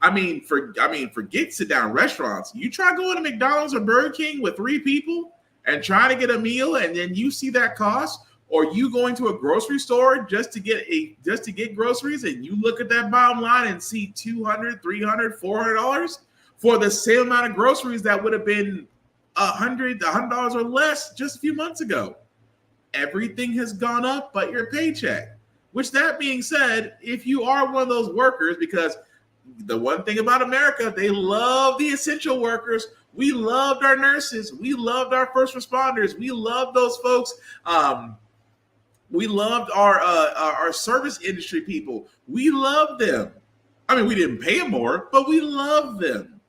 Forget sit down restaurants. You try going to McDonald's or Burger King with 3 people and trying to get a meal, and then you see that cost, or you going to a grocery store just to get groceries, and you look at that bottom line and see $200, $300, $400 for the same amount of groceries that would have been $100 or less just a few months ago. Everything has gone up but your paycheck. Which, that being said, if you are one of those workers, because the one thing about America, they love the essential workers. We loved our nurses. We loved our first responders. We loved those folks. We loved our service industry people. We loved them. We didn't pay them more, but we loved them.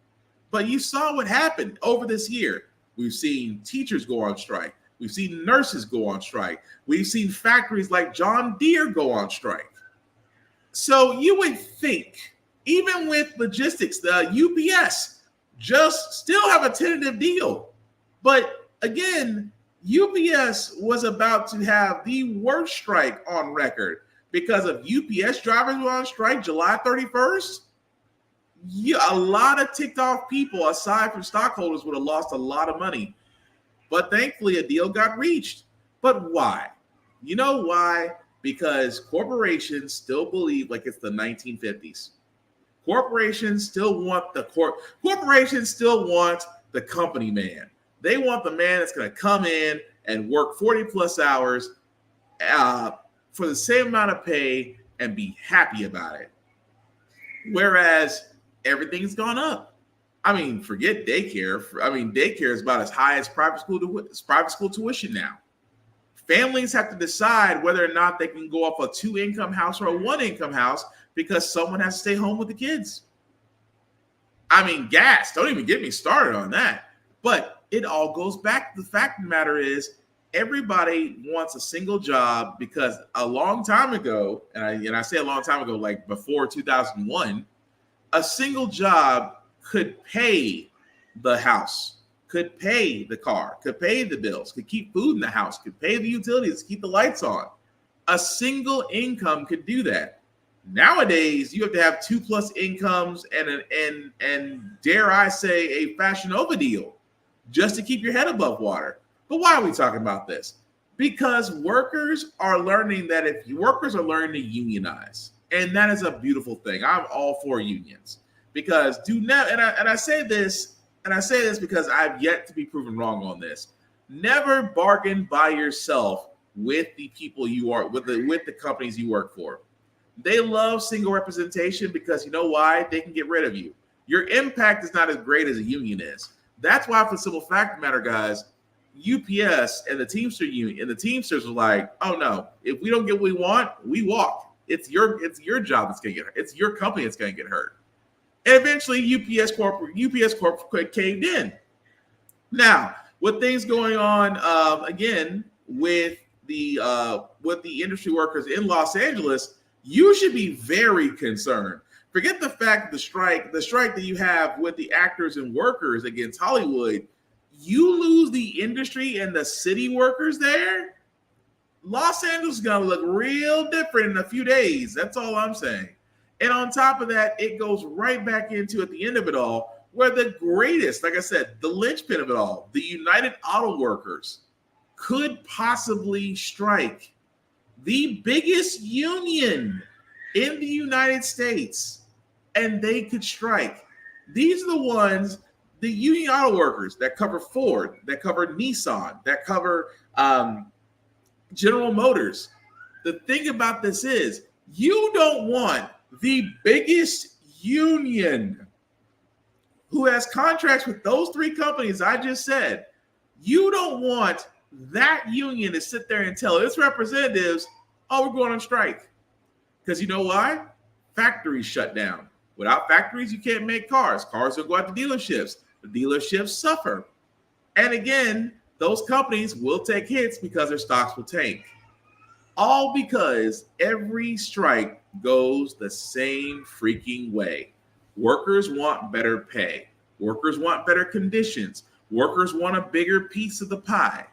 But you saw what happened over this year. We've seen teachers go on strike. We've seen nurses go on strike. We've seen factories like John Deere go on strike. So you would think, even with logistics, the UPS just still have a tentative deal. But again, UPS was about to have the worst strike on record because of UPS drivers were on strike July 31st. A lot of ticked off people, aside from stockholders, would have lost a lot of money. But thankfully, a deal got reached. But why? You know why? Because corporations still believe like it's the 1950s. Corporations still want the company man. They want the man that's going to come in and work 40 plus hours for the same amount of pay and be happy about it. Whereas everything's gone up. Forget daycare. Daycare is about as high as private school tuition now. Families have to decide whether or not they can go off a 2-income house or a 1-income house because someone has to stay home with the kids. Gas. Don't even get me started on that. But it all goes back to the fact of the matter is everybody wants a single job because a long time ago, and I say a long time ago, like before 2001, a single job could pay the house, could pay the car, could pay the bills, could keep food in the house, could pay the utilities, keep the lights on. A single income could do that. Nowadays, you have to have 2+ incomes and dare I say a Fashion Nova deal just to keep your head above water. But why are we talking about this? Because workers are learning to unionize, and that is a beautiful thing. I'm all for unions because I say this because I've yet to be proven wrong on this. Never bargain by yourself with the people you are with the companies you work for. They love single representation because you know why? They can get rid of you. Your impact is not as great as a union is. That's why, for the simple fact of the matter, guys, UPS and the Teamster union and the Teamsters are like, oh no, if we don't get what we want, we walk. It's your job that's gonna get hurt. It's your company that's gonna get hurt. And eventually UPS Corp caved in. Now, with things going on again with the industry workers in Los Angeles, you should be very concerned. Forget the fact the strike that you have with the actors and workers against Hollywood. You lose the industry and the city workers there, Los Angeles is going to look real different in a few days. That's all I'm saying. And on top of that, it goes right back into, at the end of it all, where the greatest, like I said, the linchpin of it all, the United Auto Workers, could possibly strike. The biggest union in the United States, and they could strike. These are the ones, the union auto workers that cover Ford, that cover Nissan, that cover General Motors. The thing about this is, you don't want the biggest union who has contracts with those three companies I just said. You don't want that union to sit there and tell its representatives, oh, we're going on strike. Because you know why? Factories shut down. Without factories, you can't make cars. Cars will go out to dealerships. The dealerships suffer. And again, those companies will take hits because their stocks will tank. All because every strike goes the same freaking way. Workers want better pay. Workers want better conditions. Workers want a bigger piece of the pie.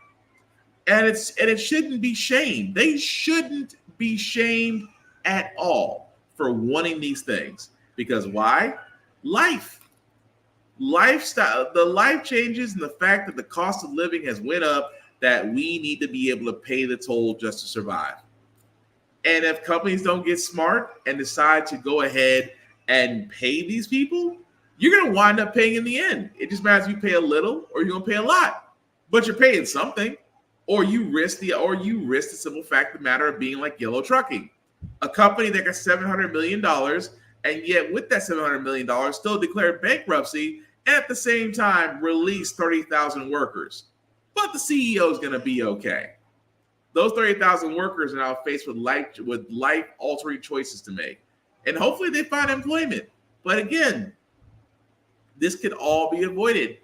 And it shouldn't be shamed. They shouldn't be shamed at all for wanting these things. Because why? Lifestyle, the life changes, and the fact that the cost of living has went up, that we need to be able to pay the toll just to survive. And if companies don't get smart and decide to go ahead and pay these people, you're going to wind up paying in the end. It just matters if you pay a little or you're going to pay a lot, but you're paying something, or you risk the simple fact of the matter of being like Yellow Trucking, a company that got $700 million, and yet with that $700 million still declared bankruptcy, and at the same time released 30,000 workers. But the CEO is going to be okay. Those 30,000 workers are now faced with life-altering choices to make. And hopefully they find employment. But again, this could all be avoided.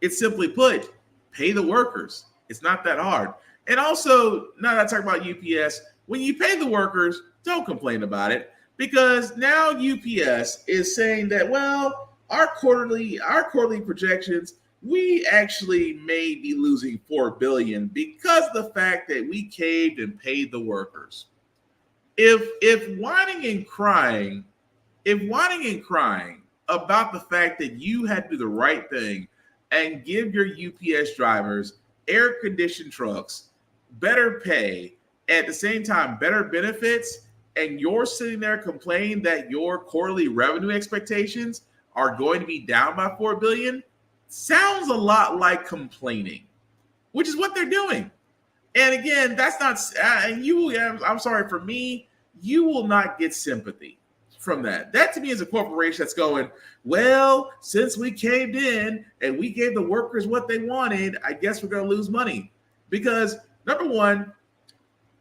It's simply put, pay the workers. It's not that hard. And also, now that I talk about UPS, when you pay the workers, don't complain about it. Because now UPS is saying that, well, our quarterly projections, we actually may be losing $4 billion because of the fact that we caved and paid the workers. If whining and crying about the fact that you had to do the right thing and give your UPS drivers air-conditioned trucks, better pay, at the same time better benefits, and you're sitting there complaining that your quarterly revenue expectations are going to be down by $4 billion, sounds a lot like complaining, which is what they're doing. And again, that's not, I'm sorry, for me, you will not get sympathy from that. That to me is a corporation that's going, well, since we caved in and we gave the workers what they wanted, I guess we're going to lose money. Because number one,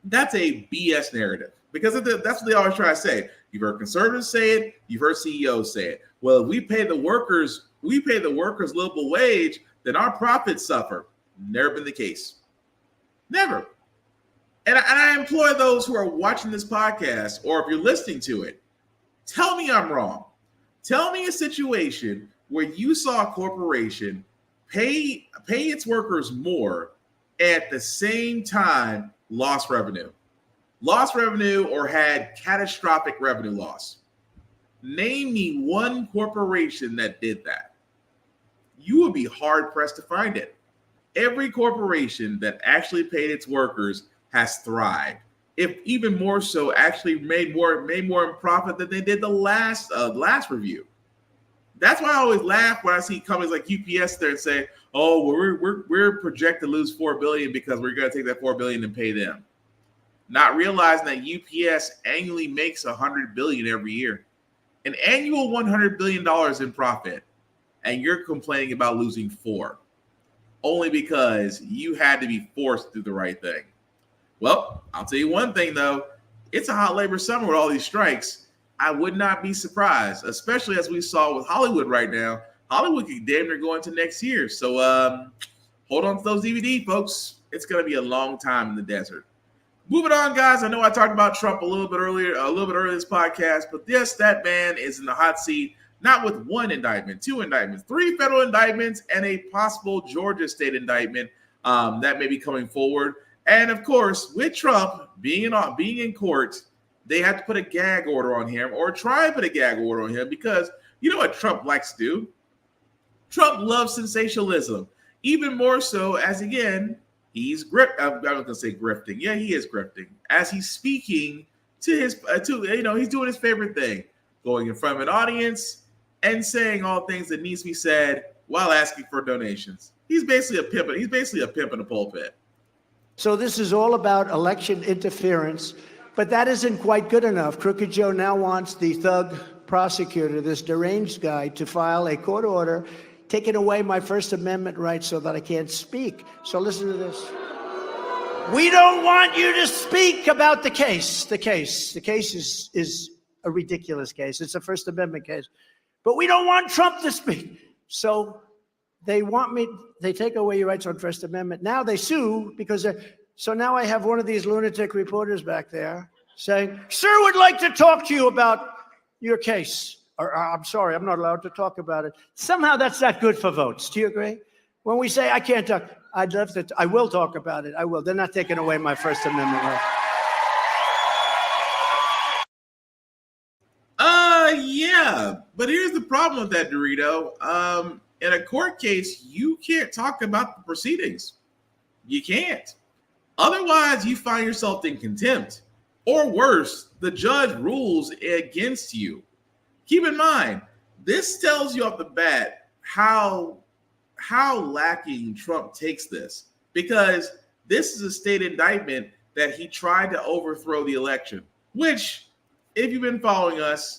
that's a BS narrative. Because that's what they always try to say. You've heard conservatives say it. You've heard CEOs say it. Well, if we pay the workers livable wage, then our profits suffer. Never been the case. Never. And I implore those who are watching this podcast, or if you're listening to it, tell me I'm wrong. Tell me a situation where you saw a corporation pay its workers more at the same time lost revenue or had catastrophic revenue loss. Name me one corporation that did that. You would be hard pressed to find it. Every corporation that actually paid its workers has thrived. If even more so, actually made more in profit than they did the last review. That's why I always laugh when I see companies like UPS there and say, "Oh, we're projected to lose $4 billion because we're going to take that $4 billion and pay them," not realizing that UPS annually makes $100 billion every year, an annual $100 billion in profit, and you're complaining about losing $4 only because you had to be forced to do the right thing. Well, I'll tell you one thing, though. It's a hot labor summer with all these strikes. I would not be surprised, especially as we saw with Hollywood right now. Hollywood could damn near go into next year. So hold on to those DVD, folks. It's going to be a long time in the desert. Moving on, guys. I know I talked about Trump a little bit earlier in this podcast, but yes, that man is in the hot seat, not with one indictment, 2 indictments, 3 federal indictments, and a possible Georgia state indictment that may be coming forward. And of course, with Trump being in court, they have to put a gag order on him or try and put a gag order on him because you know what Trump likes to do? Trump loves sensationalism, even more so as, again, he's I'm not going to say grifting. Yeah, he is grifting as he's speaking to his, he's doing his favorite thing, going in front of an audience and saying all things that needs to be said while asking for donations. He's basically a pimp. He's basically a pimp in the pulpit. So this is all about election interference, but that isn't quite good enough. Crooked Joe now wants the thug prosecutor, this deranged guy, to file a court order taking away my First Amendment rights so that I can't speak. So listen to this. We don't want you to speak about the case. The case is a ridiculous case. It's a First Amendment case. But we don't want Trump to speak. So they take away your rights on First Amendment. Now they sue because so now I have one of these lunatic reporters back there saying, "Sir would like to talk to you about your case." Or, "I'm sorry, I'm not allowed to talk about it." Somehow that's not good for votes. Do you agree? When we say I can't talk, I will talk about it. I will. They're not taking away my First Amendment rights. Yeah, but here's the problem with that, Dorito. In a court case, you can't talk about the proceedings. You can't. Otherwise, you find yourself in contempt. Or worse, the judge rules against you. Keep in mind, this tells you off the bat how lacking Trump takes this. Because this is a state indictment that he tried to overthrow the election. Which, if you've been following us,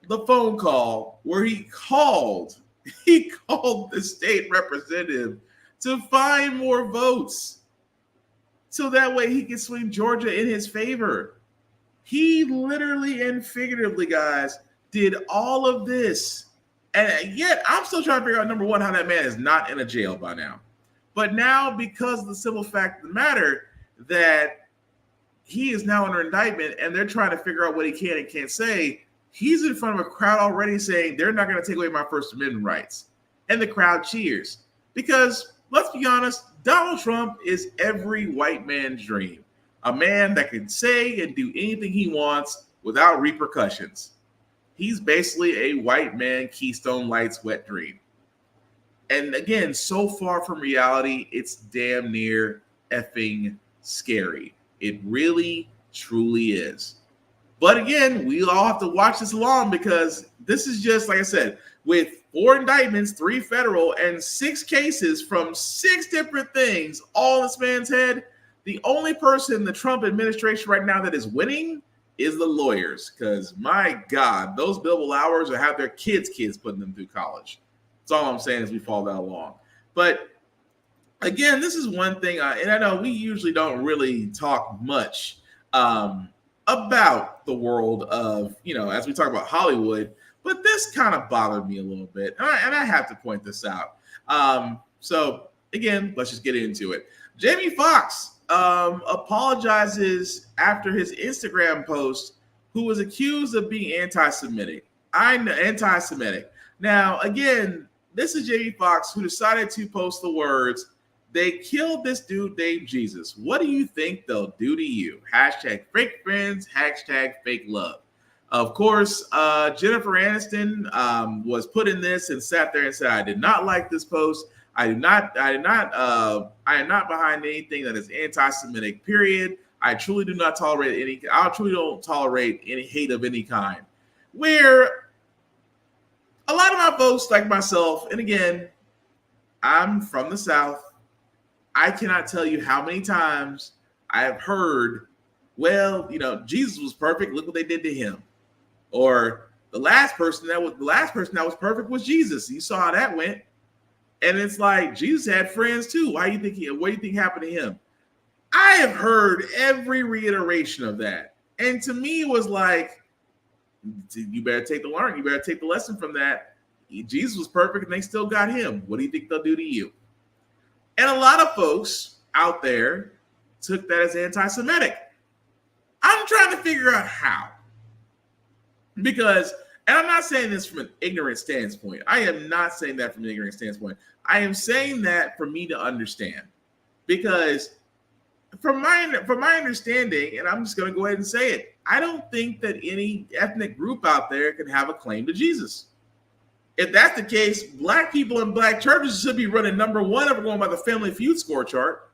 the phone call where he called the state representative to find more votes so that way he can swing Georgia in his favor. He literally and figuratively, guys, did all of this. And yet I'm still trying to figure out, number one, how that man is not in a jail by now. But now, because of the simple fact of the matter that he is now under indictment and they're trying to figure out what he can and can't say, he's in front of a crowd already saying they're not going to take away my First Amendment rights. And the crowd cheers. Because, let's be honest, Donald Trump is every white man's dream. A man that can say and do anything he wants without repercussions. He's basically a white man Keystone Lights wet dream. And again, so far from reality, it's damn near effing scary. It really, truly is. But again, we all have to watch this along because this is just, like I said, with 4 indictments, 3 federal, and 6 cases from 6 different things all in this man's head. The only person in the Trump administration right now that is winning is the lawyers. Because, my God, those billable hours will have their kids putting them through college. That's all I'm saying as we follow that along. But again, this is one thing, and I know we usually don't really talk much about the world of, as we talk about Hollywood, but this kind of bothered me a little bit. And I have to point this out. So again, let's just get into it. Jamie Foxx apologizes after his Instagram post, who was accused of being anti-Semitic. Anti-Semitic. Now, again, this is Jamie Foxx, who decided to post the words, "They killed this dude named Jesus. What do you think they'll do to you?" Hashtag fake friends, hashtag fake love. Of course, Jennifer Aniston was put in this and sat there and said, "I did not like this post. I am not behind anything that is anti-Semitic, period. I truly do not tolerate I truly don't tolerate any hate of any kind." Where a lot of my folks, like myself, and again, I'm from the South, I cannot tell you how many times I have heard, well, Jesus was perfect. Look what they did to him. Or the last person that was perfect was Jesus. You saw how that went. And it's like, Jesus had friends too. What do you think happened to him? I have heard every reiteration of that. And to me, it was like, you better take the lesson from that. Jesus was perfect and they still got him. What do you think they'll do to you? And a lot of folks out there took that as anti-Semitic. I'm trying to figure out how. Because, and I'm not saying this from an ignorant standpoint. I am not saying that from an ignorant standpoint. I am saying that for me to understand. Because from my understanding, and I'm just going to go ahead and say it, I don't think that any ethnic group out there can have a claim to Jesus. If that's the case, black people in black churches should be running number one if we're going by the Family Feud score chart.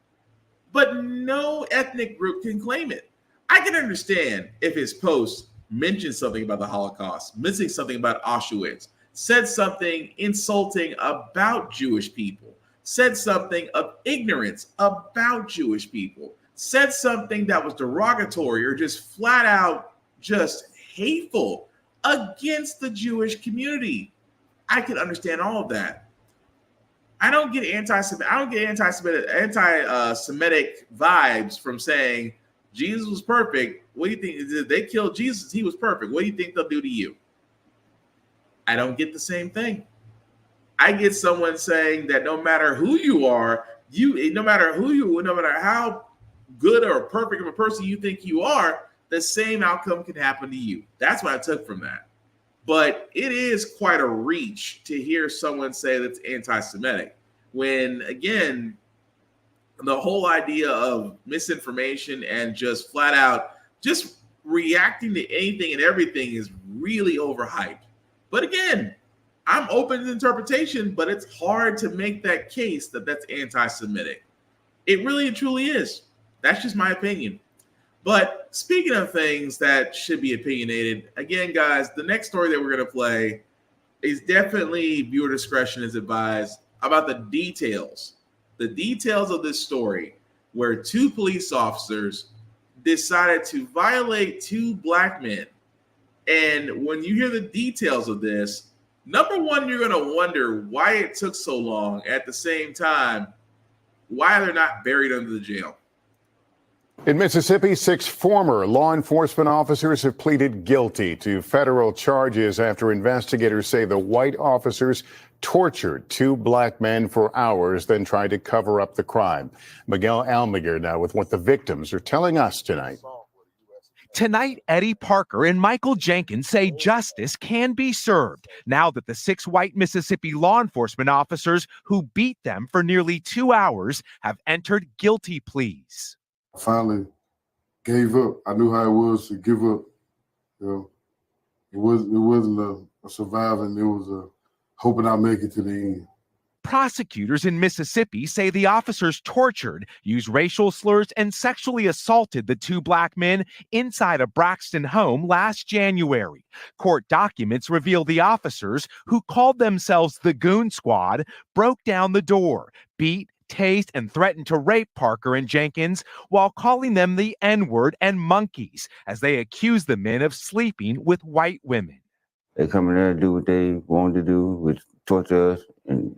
But no ethnic group can claim it. I can understand if his post mentioned something about the Holocaust, mentioning something about Auschwitz, said something insulting about Jewish people, said something of ignorance about Jewish people, said something that was derogatory or just flat out just hateful against the Jewish community. I can understand all of that. I don't get anti-Semitic vibes from saying Jesus was perfect. What do you think? They killed Jesus. He was perfect. What do you think they'll do to you? I don't get the same thing. I get someone saying that no matter who you are, no matter how good or perfect of a person you think you are, the same outcome can happen to you. That's what I took from that. But it is quite a reach to hear someone say that's anti-Semitic when, again, the whole idea of misinformation and just flat out just reacting to anything and everything is really overhyped. But again, I'm open to interpretation, but it's hard to make that case that that's anti-Semitic. It really and truly is. That's just my opinion. But speaking of things that should be opinionated, again, guys, the next story that we're going to play is definitely viewer discretion is advised about the details of this story where two police officers decided to violate two black men. And when you hear the details of this, number one, you're going to wonder why it took so long. At the same time, why they're not buried under the jail. In Mississippi, 6 former law enforcement officers have pleaded guilty to federal charges after investigators say the white officers tortured 2 black men for hours, then tried to cover up the crime. Miguel Almaguer now with what the victims are telling us tonight. Tonight, Eddie Parker and Michael Jenkins say justice can be served now that the 6 white Mississippi law enforcement officers who beat them for nearly 2 hours have entered guilty pleas. I finally gave up. I knew how it was to give up. It wasn't a surviving. It was a hoping I'll make it to the end. Prosecutors in Mississippi say the officers tortured, used racial slurs, and sexually assaulted the 2 black men inside a Braxton home last January. Court documents reveal the officers, who called themselves the Goon Squad, broke down the door, beat, tased, and threatened to rape Parker and Jenkins while calling them the N-word and monkeys as they accused the men of sleeping with white women. They come in there to do what they wanted to do, which torture us, and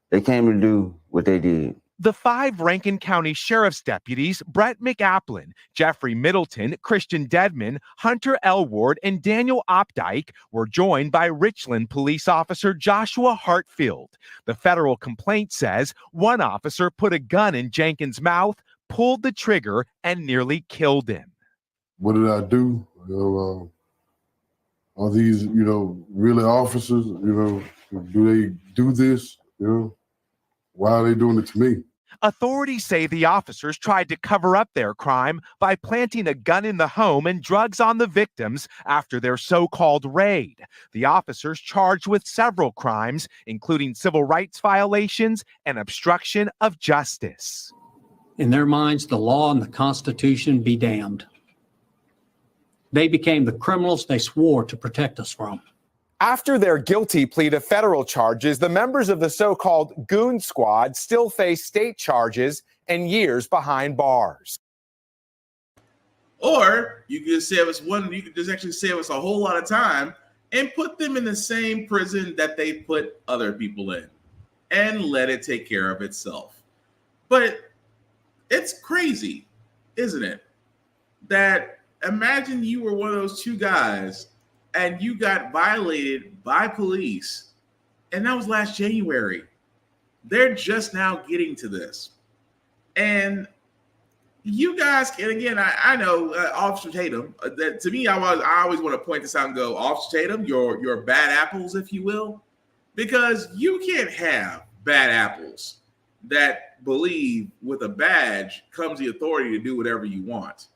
they came to do what they did. The 5 Rankin County Sheriff's deputies, Brett McAplin, Jeffrey Middleton, Christian Dedman, Hunter Elward, and Daniel Opdyke, were joined by Richland police officer Joshua Hartfield. The federal complaint says one officer put a gun in Jenkins' mouth, pulled the trigger and nearly killed him. What did I do? Are these, really officers? Do they do this? Why are they doing it to me? Authorities say the officers tried to cover up their crime by planting a gun in the home and drugs on the victims after their so-called raid. The officers charged with several crimes, including civil rights violations and obstruction of justice. In their minds, the law and the Constitution be damned. They became the criminals they swore to protect us from. After their guilty plea to federal charges, the members of the so-called Goon Squad still face state charges and years behind bars. Or you could save us you could just actually save us a whole lot of time and put them in the same prison that they put other people in and let it take care of itself. But it's crazy, isn't it? That imagine you were one of those two guys and you got violated by police, and that was last January. They're just now getting to this. And you guys, and again, I know Officer Tatum, that to me, I always want to point this out and go, Officer Tatum, your bad apples, if you will, because you can't have bad apples that believe with a badge comes the authority to do whatever you want,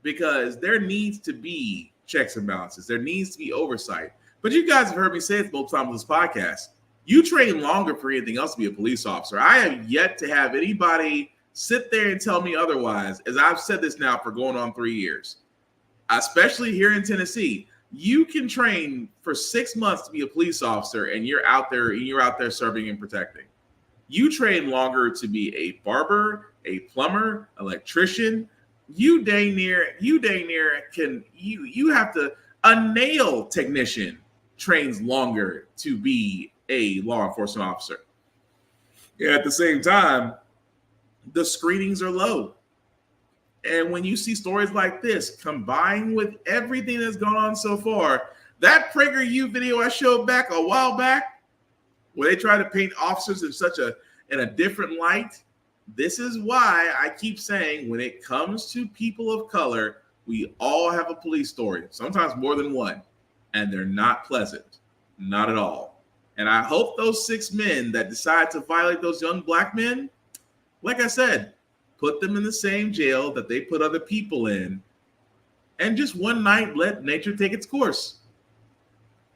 because there needs to be checks and balances. There needs to be oversight. But you guys have heard me say it multiple times on this podcast. You train longer for anything else to be a police officer. I have yet to have anybody sit there and tell me otherwise, as I've said this now for going on 3 years, especially here in Tennessee. You can train for 6 months to be a police officer, and you're out there serving and protecting. You train longer to be a barber, a plumber, electrician. You dang near can you have to, a nail technician trains longer to be a law enforcement officer. At the same time, the screenings are low. And when you see stories like this combined with everything that's gone on so far, that PragerU video I showed back a while back, where they try to paint officers in a different light, this is why I keep saying when it comes to people of color, we all have a police story, sometimes more than one, and they're not pleasant, not at all. And I hope those 6 men that decide to violate those young black men, like I said, put them in the same jail that they put other people in, and just one night let nature take its course.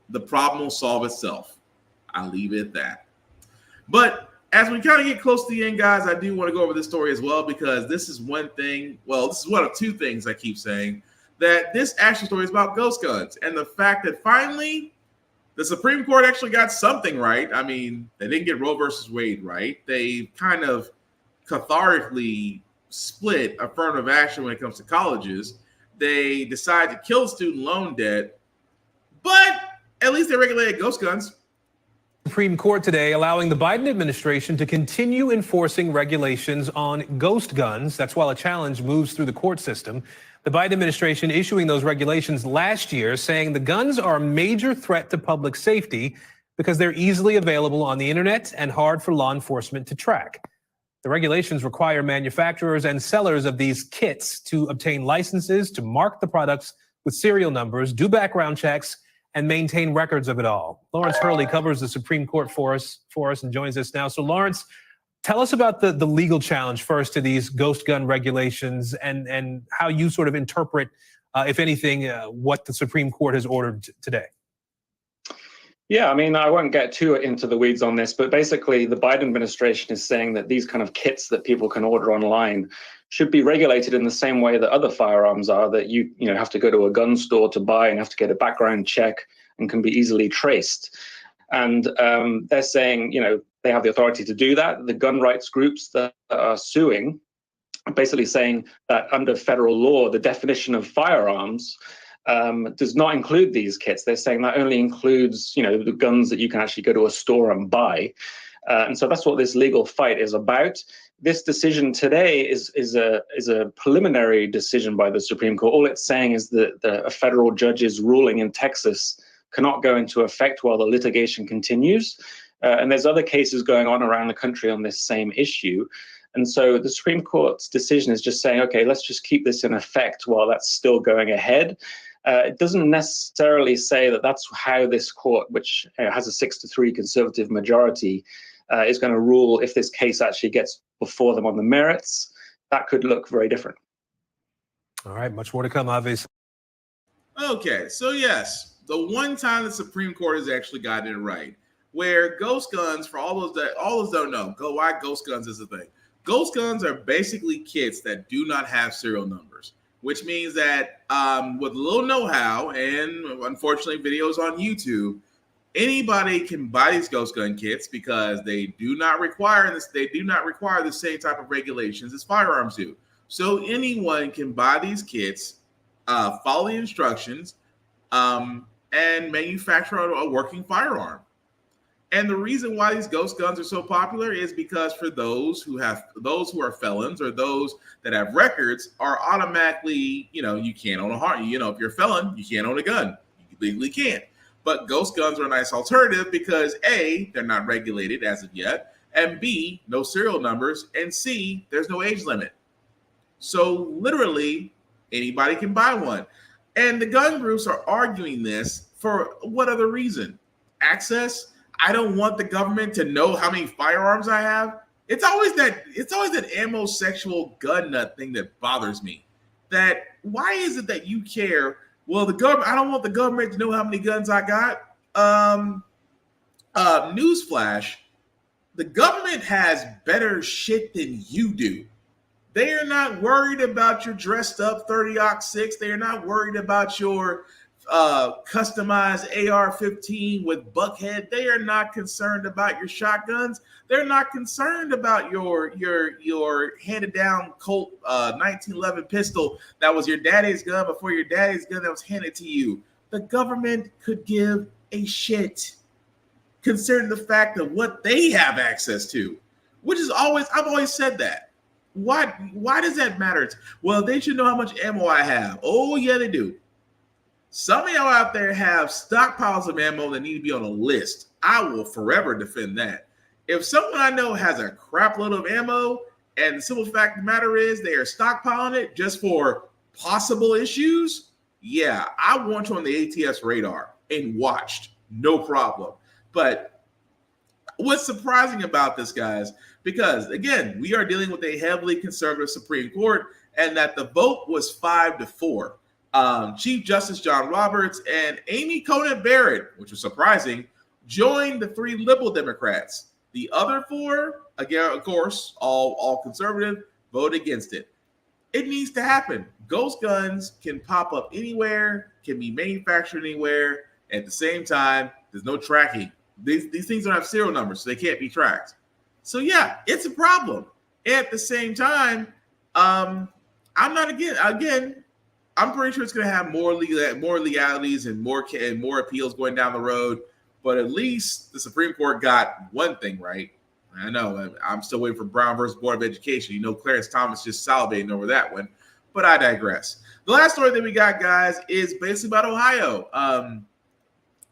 The problem will solve itself. I'll leave it at that. But as we kind of get close to the end, guys, I do want to go over this story as well, because this is one thing, well, this is one of 2 things I keep saying, that this actual story is about ghost guns and the fact that finally the Supreme Court actually got something right. I mean, they didn't get Roe versus Wade right. They kind of cathartically split affirmative action when it comes to colleges. They decided to kill student loan debt, but at least they regulated ghost guns. Supreme Court today allowing the Biden administration to continue enforcing regulations on ghost guns. That's while a challenge moves through the court system. The Biden administration issuing those regulations last year, saying the guns are a major threat to public safety because they're easily available on the internet and hard for law enforcement to track. The regulations require manufacturers and sellers of these kits to obtain licenses to mark the products with serial numbers, do background checks, and maintain records of it all. Lawrence Hurley covers the Supreme Court for us and joins us now. So Lawrence, tell us about the legal challenge first to these ghost gun regulations and how you sort of interpret, if anything, what the Supreme Court has ordered today. Yeah, I mean, I won't get too into the weeds on this, but basically the Biden administration is saying that these kind of kits that people can order online should be regulated in the same way that other firearms are, that you have to go to a gun store to buy and have to get a background check and can be easily traced. And they're saying, they have the authority to do that. The gun rights groups that are suing are basically saying that under federal law, the definition of firearms does not include these kits. They're saying that only includes, the guns that you can actually go to a store and buy. And so that's what this legal fight is about. This decision today is a preliminary decision by the Supreme Court. All it's saying is that a federal judge's ruling in Texas cannot go into effect while the litigation continues. And there's other cases going on around the country on this same issue. And so the Supreme Court's decision is just saying, okay, let's just keep this in effect while that's still going ahead. It doesn't necessarily say that that's how this court, which has a 6-3 conservative majority, is going to rule if this case actually gets before them on the merits. That could look very different. All right, much more to come, obviously. Okay, so yes, the one time the Supreme Court has actually gotten it right, where ghost guns, for all those don't know, why ghost guns is a thing. Ghost guns are basically kits that do not have serial numbers, which means that with a little know-how and unfortunately videos on YouTube, anybody can buy these ghost gun kits because they do not require this. They do not require the same type of regulations as firearms do. So anyone can buy these kits, follow the instructions, and manufacture a working firearm. And the reason why these ghost guns are so popular is because for those who are felons or those that have records are automatically, you can't own a heart. If you're a felon, you can't own a gun. You legally can't. But ghost guns are a nice alternative because A, they're not regulated as of yet, and B, no serial numbers, and C, there's no age limit. So literally anybody can buy one. And the gun groups are arguing this for what other reason? Access. I don't want the government to know how many firearms I have. It's always that ammo-sexual gun nut thing that bothers me. That why is it that you care? Well, I don't want the government to know how many guns I got. Newsflash, the government has better shit than you do. They are not worried about your dressed up 30-06. They are not worried about your customized AR-15 with buckhead. They are not concerned about your shotguns. They're not concerned about your handed down Colt 1911 pistol that was your daddy's gun before your daddy's gun that was handed to you. The government could give a shit considering the fact of what they have access to, which is I've always said that. Why does that matter? Well, they should know how much ammo I have. Oh, yeah, they do. Some of y'all out there have stockpiles of ammo that need to be on a list. I will forever defend that. If someone I know has a crap load of ammo, and the simple fact of the matter is they are stockpiling it just for possible issues, yeah, I want you on the ATS radar and watched. No problem. But what's surprising about this, guys, because again, we are dealing with a heavily conservative Supreme Court, and that the vote was 5-4. Chief Justice John Roberts and Amy Coney Barrett, which was surprising, joined the 3 liberal Democrats. The other 4, again, of course, all conservative, voted against it. It needs to happen. Ghost guns can pop up anywhere, can be manufactured anywhere. At the same time, there's no tracking. These things don't have serial numbers, so they can't be tracked. So yeah, it's a problem. At the same time, I'm not again. I'm pretty sure it's going to have more legalities and more appeals going down the road. But at least the Supreme Court got one thing right. I know I'm still waiting for Brown versus Board of Education. Clarence Thomas just salivating over that one. But I digress. The last story that we got, guys, is basically about Ohio.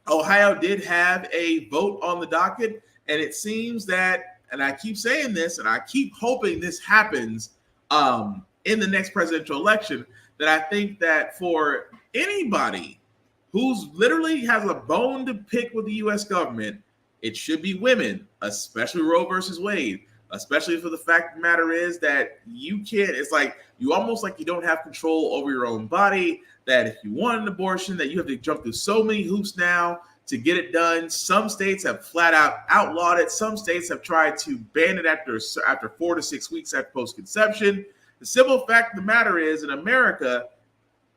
Ohio did have a vote on the docket, and it seems that, and I keep saying this, and I keep hoping this happens in the next presidential election, that I think that for anybody who's literally has a bone to pick with the U.S. government, it should be women, especially Roe versus Wade, especially for the fact of the matter is that you can't, it's like you almost like you don't have control over your own body, that if you want an abortion, that you have to jump through so many hoops now to get it done. Some states have flat out outlawed it. Some states have tried to ban it after 4 to 6 weeks after post-conception. The simple fact of the matter is, in America,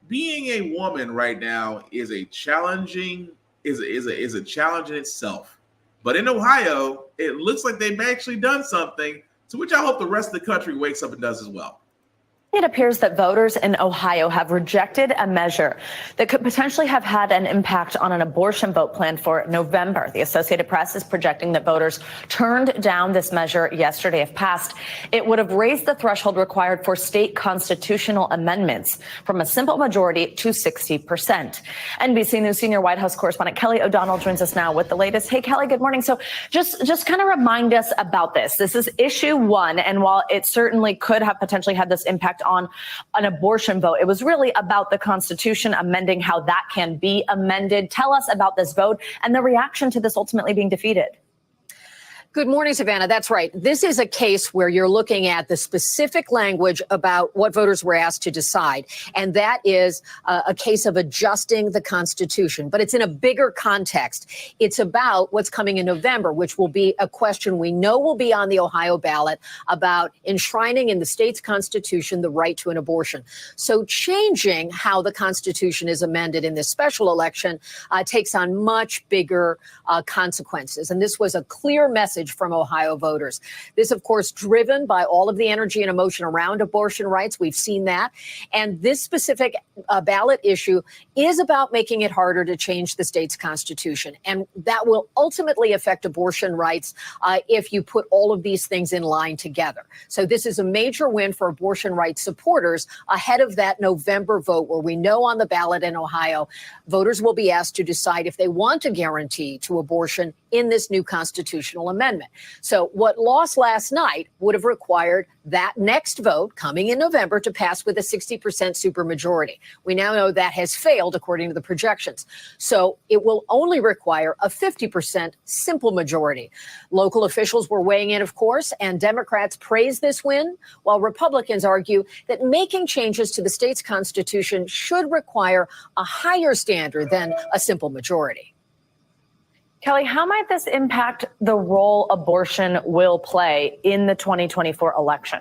being a woman right now is a challenge in itself. But in Ohio, it looks like they've actually done something, to which I hope the rest of the country wakes up and does as well. It appears that voters in Ohio have rejected a measure that could potentially have had an impact on an abortion vote planned for November. The Associated Press is projecting that voters turned down this measure yesterday. If passed, it would have raised the threshold required for state constitutional amendments from a simple majority to 60%. NBC News senior White House correspondent Kelly O'Donnell joins us now with the latest. Hey, Kelly, good morning. So just kind of remind us about this. This is issue one, and while it certainly could have potentially had this impact on an abortion vote, it was really about the Constitution amending how that can be amended. Tell us about this vote and the reaction to this ultimately being defeated. Good morning, Savannah. That's right. This is a case where you're looking at the specific language about what voters were asked to decide. And that is a case of adjusting the Constitution. But it's in a bigger context. It's about what's coming in November, which will be a question we know will be on the Ohio ballot about enshrining in the state's Constitution the right to an abortion. So changing how the Constitution is amended in this special election takes on much bigger consequences. And this was a clear message from Ohio voters. This, of course, driven by all of the energy and emotion around abortion rights. We've seen that. And this specific ballot issue is about making it harder to change the state's constitution. And that will ultimately affect abortion rights if you put all of these things in line together. So this is a major win for abortion rights supporters ahead of that November vote, where we know on the ballot in Ohio, voters will be asked to decide if they want a guarantee to abortion in this new constitutional amendment. So what lost last night would have required that next vote coming in November to pass with a 60% supermajority. We now know that has failed according to the projections. So it will only require a 50% simple majority. Local officials were weighing in, of course, and Democrats praise this win, while Republicans argue that making changes to the state's constitution should require a higher standard than a simple majority. Kelly, how might this impact the role abortion will play in the 2024 election?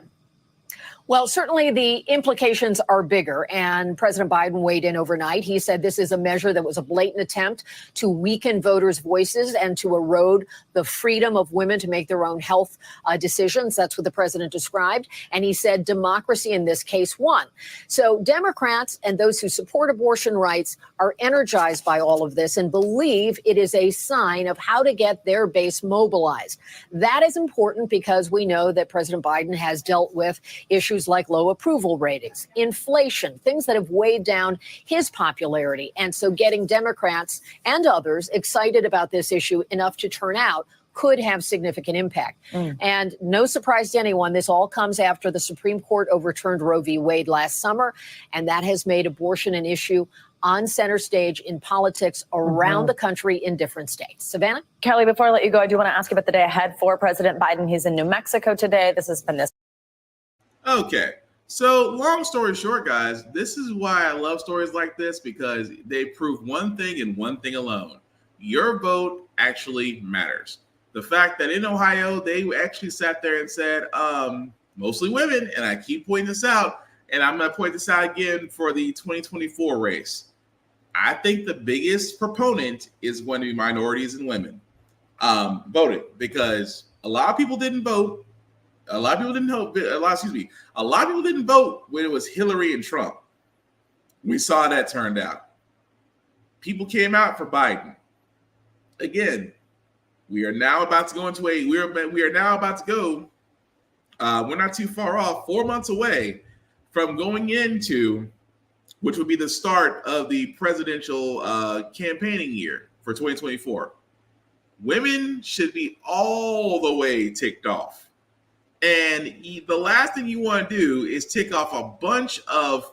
Well, certainly the implications are bigger, and President Biden weighed in overnight. He said this is a measure that was a blatant attempt to weaken voters' voices and to erode the freedom of women to make their own health decisions. That's what the president described. And he said democracy in this case won. So Democrats and those who support abortion rights are energized by all of this and believe it is a sign of how to get their base mobilized. That is important because we know that President Biden has dealt with issues like low approval ratings, inflation, things that have weighed down his popularity. And so getting Democrats and others excited about this issue enough to turn out could have significant impact. And no surprise to anyone, this all comes after the Supreme Court overturned Roe v. Wade last summer, and that has made abortion an issue on center stage in politics around the country in different states. Savannah? Kelly, before I let you go, I do want to ask you about the day ahead for President Biden. He's in New Mexico today. This has been this. Okay, so long story short, guys, this is why I love stories like this, because they prove one thing and one thing alone. Your vote actually matters. The fact that in Ohio, they actually sat there and said, mostly women, and I keep pointing this out, and I'm going to point this out again for the 2024 race. I think the biggest proponent is going to be minorities and women voted, because a lot of people didn't vote. A lot of people didn't vote. A lot of people didn't vote when it was Hillary and Trump. We saw how that turned out. People came out for Biden. Again, we are now about to go into we are now about to go. We're not too far off, 4 months away from going into, which would be the start of the presidential campaigning year for 2024. Women should be all the way ticked off. And the last thing you want to do is tick off a bunch of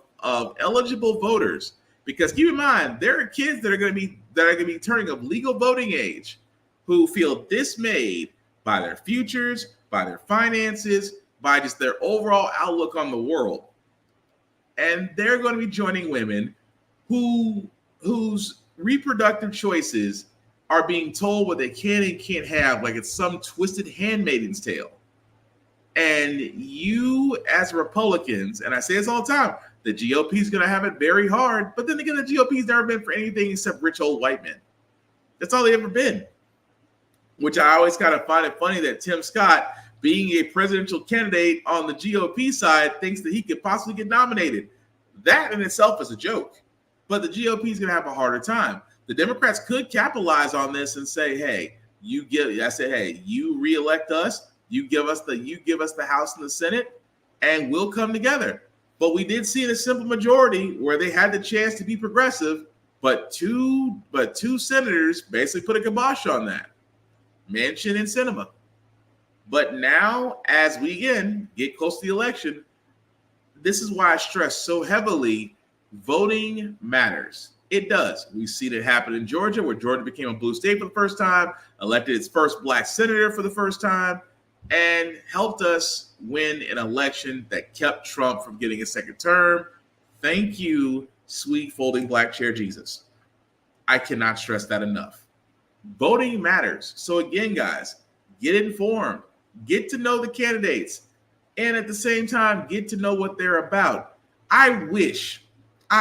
eligible voters, because keep in mind, there are kids that are going to be turning of legal voting age who feel dismayed by their futures, by their finances, by just their overall outlook on the world. And they're going to be joining women whose reproductive choices are being told what they can and can't have, like it's some twisted Handmaid's Tale. And you, as Republicans, and I say this all the time, the GOP is going to have it very hard. But then again, the GOP's never been for anything except rich old white men. That's all they've ever been. Which I always kind of find it funny that Tim Scott being a presidential candidate on the GOP side, thinks that he could possibly get nominated. That in itself is a joke, but the GOP is going to have a harder time. The Democrats could capitalize on this and say, "Hey, you reelect us, you give us the House and the Senate, and we'll come together." But we did see in a simple majority where they had the chance to be progressive, but two senators basically put a kibosh on that, Manchin and Sinema. But now, as we again get close to the election, this is why I stress so heavily, voting matters. It does. We've seen it happen in Georgia, where Georgia became a blue state for the first time, elected its first black senator for the first time, and helped us win an election that kept Trump from getting a second term. Thank you, sweet folding black chair Jesus. I cannot stress that enough. Voting matters. So again, guys, get informed, get to know the candidates, and at the same time, get to know what they're about. I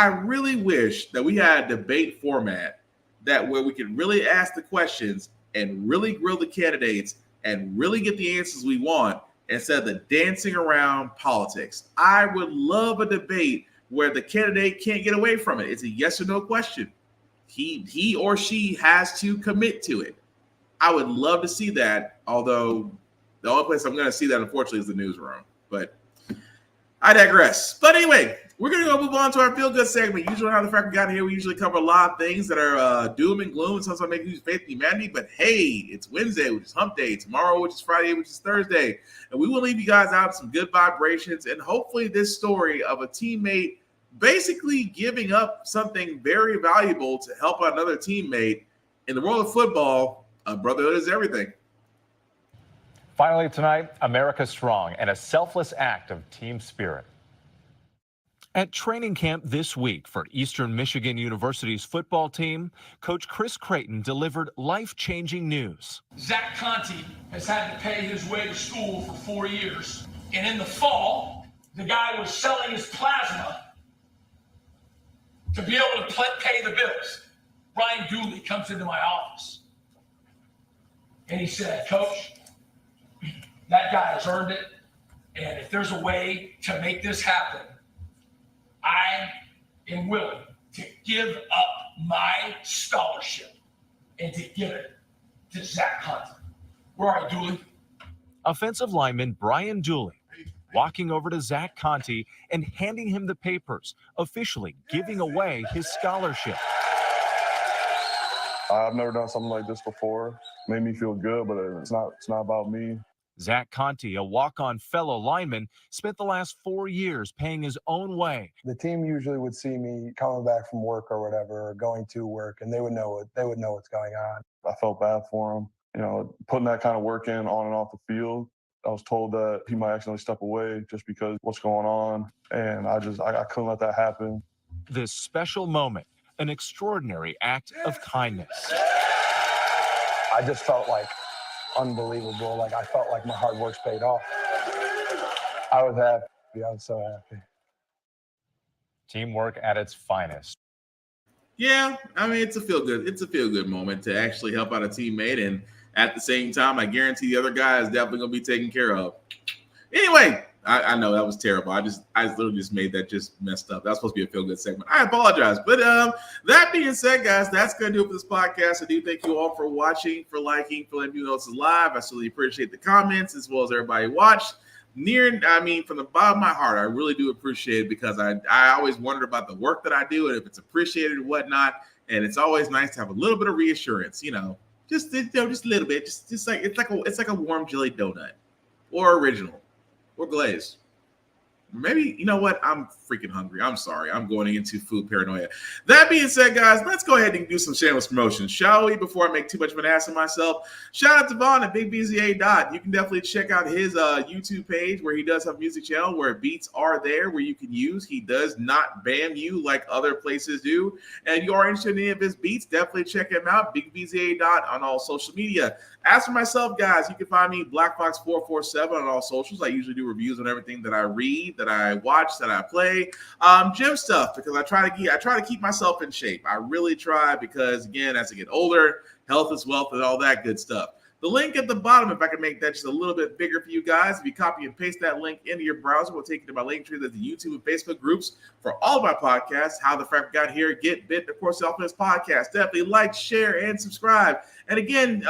really wish that we had a debate format where we could really ask the questions and really grill the candidates and really get the answers we want instead of the dancing around politics. I would love a debate where the candidate can't get away from it. It's a yes or no question. He or she has to commit to it. I would love to see that, although the only place I'm going to see that, unfortunately, is the newsroom. But I digress. But anyway, we're going to go move on to our feel-good segment. Usually how the Frack we got here, we usually cover a lot of things that are doom and gloom and sometimes make you faith in humanity. But hey, it's Wednesday, which is hump day. Tomorrow, which is Friday, which is Thursday. And we will leave you guys out with some good vibrations. And hopefully this story of a teammate basically giving up something very valuable to help another teammate. In the world of football, brotherhood is everything. Finally tonight, America Strong and a selfless act of team spirit. At training camp this week for Eastern Michigan University's football team, Coach Chris Creighton delivered life-changing news. Zach Conti has had to pay his way to school for 4 years. And in the fall, the guy was selling his plasma to be able to pay the bills. Brian Dooley comes into my office and he said, "Coach, that guy has earned it. And if there's a way to make this happen, I am willing to give up my scholarship and to give it to Zach Conti." Where are you, Dooley? Offensive lineman Brian Dooley walking over to Zach Conti and handing him the papers, officially giving away his scholarship. I've never done something like this before. Made me feel good, but it's not about me. Zach Conti, a walk-on fellow lineman, spent the last 4 years paying his own way. The team usually would see me coming back from work or whatever, or going to work, and they would know what's going on. I felt bad for him. You know, putting that kind of work in on and off the field. I was told that he might accidentally step away just because what's going on, and I couldn't let that happen. This special moment, an extraordinary act of kindness. I just felt like unbelievable. Like I felt like my hard work's paid off. I was happy. I was so happy. Teamwork at its finest. Yeah, I mean, it's a feel good moment to actually help out a teammate, and at the same time, I guarantee the other guy is definitely going to be taken care of. Anyway, I know that was terrible. I literally just made that just messed up. That's supposed to be a feel good segment. I apologize. But that being said, guys, that's going to do it for this podcast. I do thank you all for watching, for liking, for letting me know this is live. I certainly appreciate the comments as well as everybody who watched. From the bottom of my heart, I really do appreciate it, because I always wondered about the work that I do and if it's appreciated or whatnot. And it's always nice to have a little bit of reassurance, just a little bit, just like it's like a warm jelly donut, or original, or glazed. Maybe, you know what? I'm freaking hungry. I'm sorry. I'm going into food paranoia. That being said, guys, let's go ahead and do some shameless promotions, shall we? Before I make too much of an ass of myself. Shout out to Vaughn at BigBZA. You can definitely check out his YouTube page, where he does have a music channel where beats are there where you can use. He does not ban you like other places do. And if you are interested in any of his beats, definitely check him out. BigBZA on all social media. As for myself, guys, you can find me BlackFox447 on all socials. I usually do reviews on everything that I read, that I watch, that I play, gym stuff, because I try to keep myself in shape. I really try, because again, as I get older, health is wealth and all that good stuff. The link at the bottom, if I can make that just a little bit bigger for you guys, if you copy and paste that link into your browser, we'll take you to my link tree. There's the YouTube and Facebook groups for all of my podcasts, How the Frack Got Here, Get Bit, and of course, the Offense Podcast. Definitely like, share, and subscribe. And again,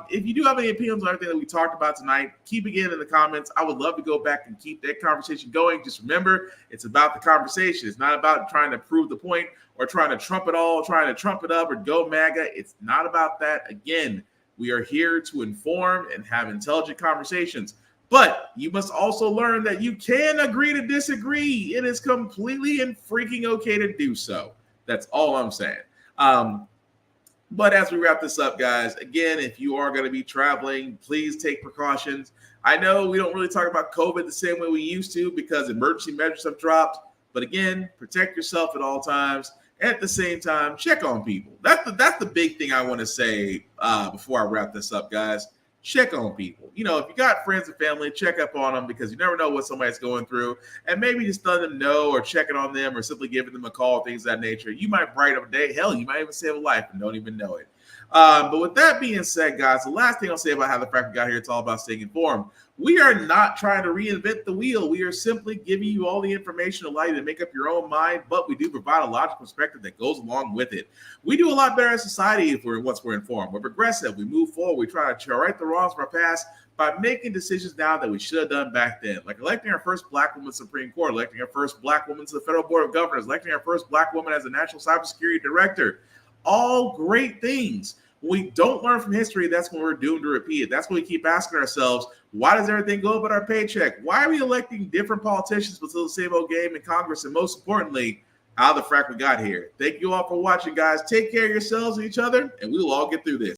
if you do have any opinions on everything that we talked about tonight, keep it in the comments. I would love to go back and keep that conversation going. Just remember, it's about the conversation. It's not about trying to prove the point or trying to trump it all, trying to trump it up or go MAGA. It's not about that. Again, we are here to inform and have intelligent conversations. But you must also learn that you can agree to disagree. It is completely and freaking okay to do so. That's all I'm saying. But as we wrap this up, guys, again, if you are going to be traveling, please take precautions. I know we don't really talk about COVID the same way we used to because emergency measures have dropped. But again, protect yourself at all times. At the same time, check on people. That's the big thing I want to say before I wrap this up, guys. Check on people. You know, if you got friends and family, check up on them because you never know what somebody's going through. And maybe just letting them know or checking on them or simply giving them a call, things of that nature. You might brighten up a day. Hell, you might even save a life and don't even know it. But with that being said, guys, the last thing I'll say about How the Frack Got Here, it's all about staying informed. We are not trying to reinvent the wheel. We are simply giving you all the information to allow you to make up your own mind, but we do provide a logical perspective that goes along with it. We do a lot better as a society once we're informed. We're progressive. We move forward. We try to right the wrongs of our past by making decisions now that we should have done back then, like electing our first Black woman to the Supreme Court, electing our first Black woman to the Federal Board of Governors, electing our first Black woman as a National Cybersecurity Director. All great things. When we don't learn from history, that's when we're doomed to repeat it. That's when we keep asking ourselves, why does everything go about our paycheck? Why are we electing different politicians but still the same old game in Congress? And most importantly, how the frack we got here. Thank you all for watching, guys. Take care of yourselves and each other, and we will all get through this.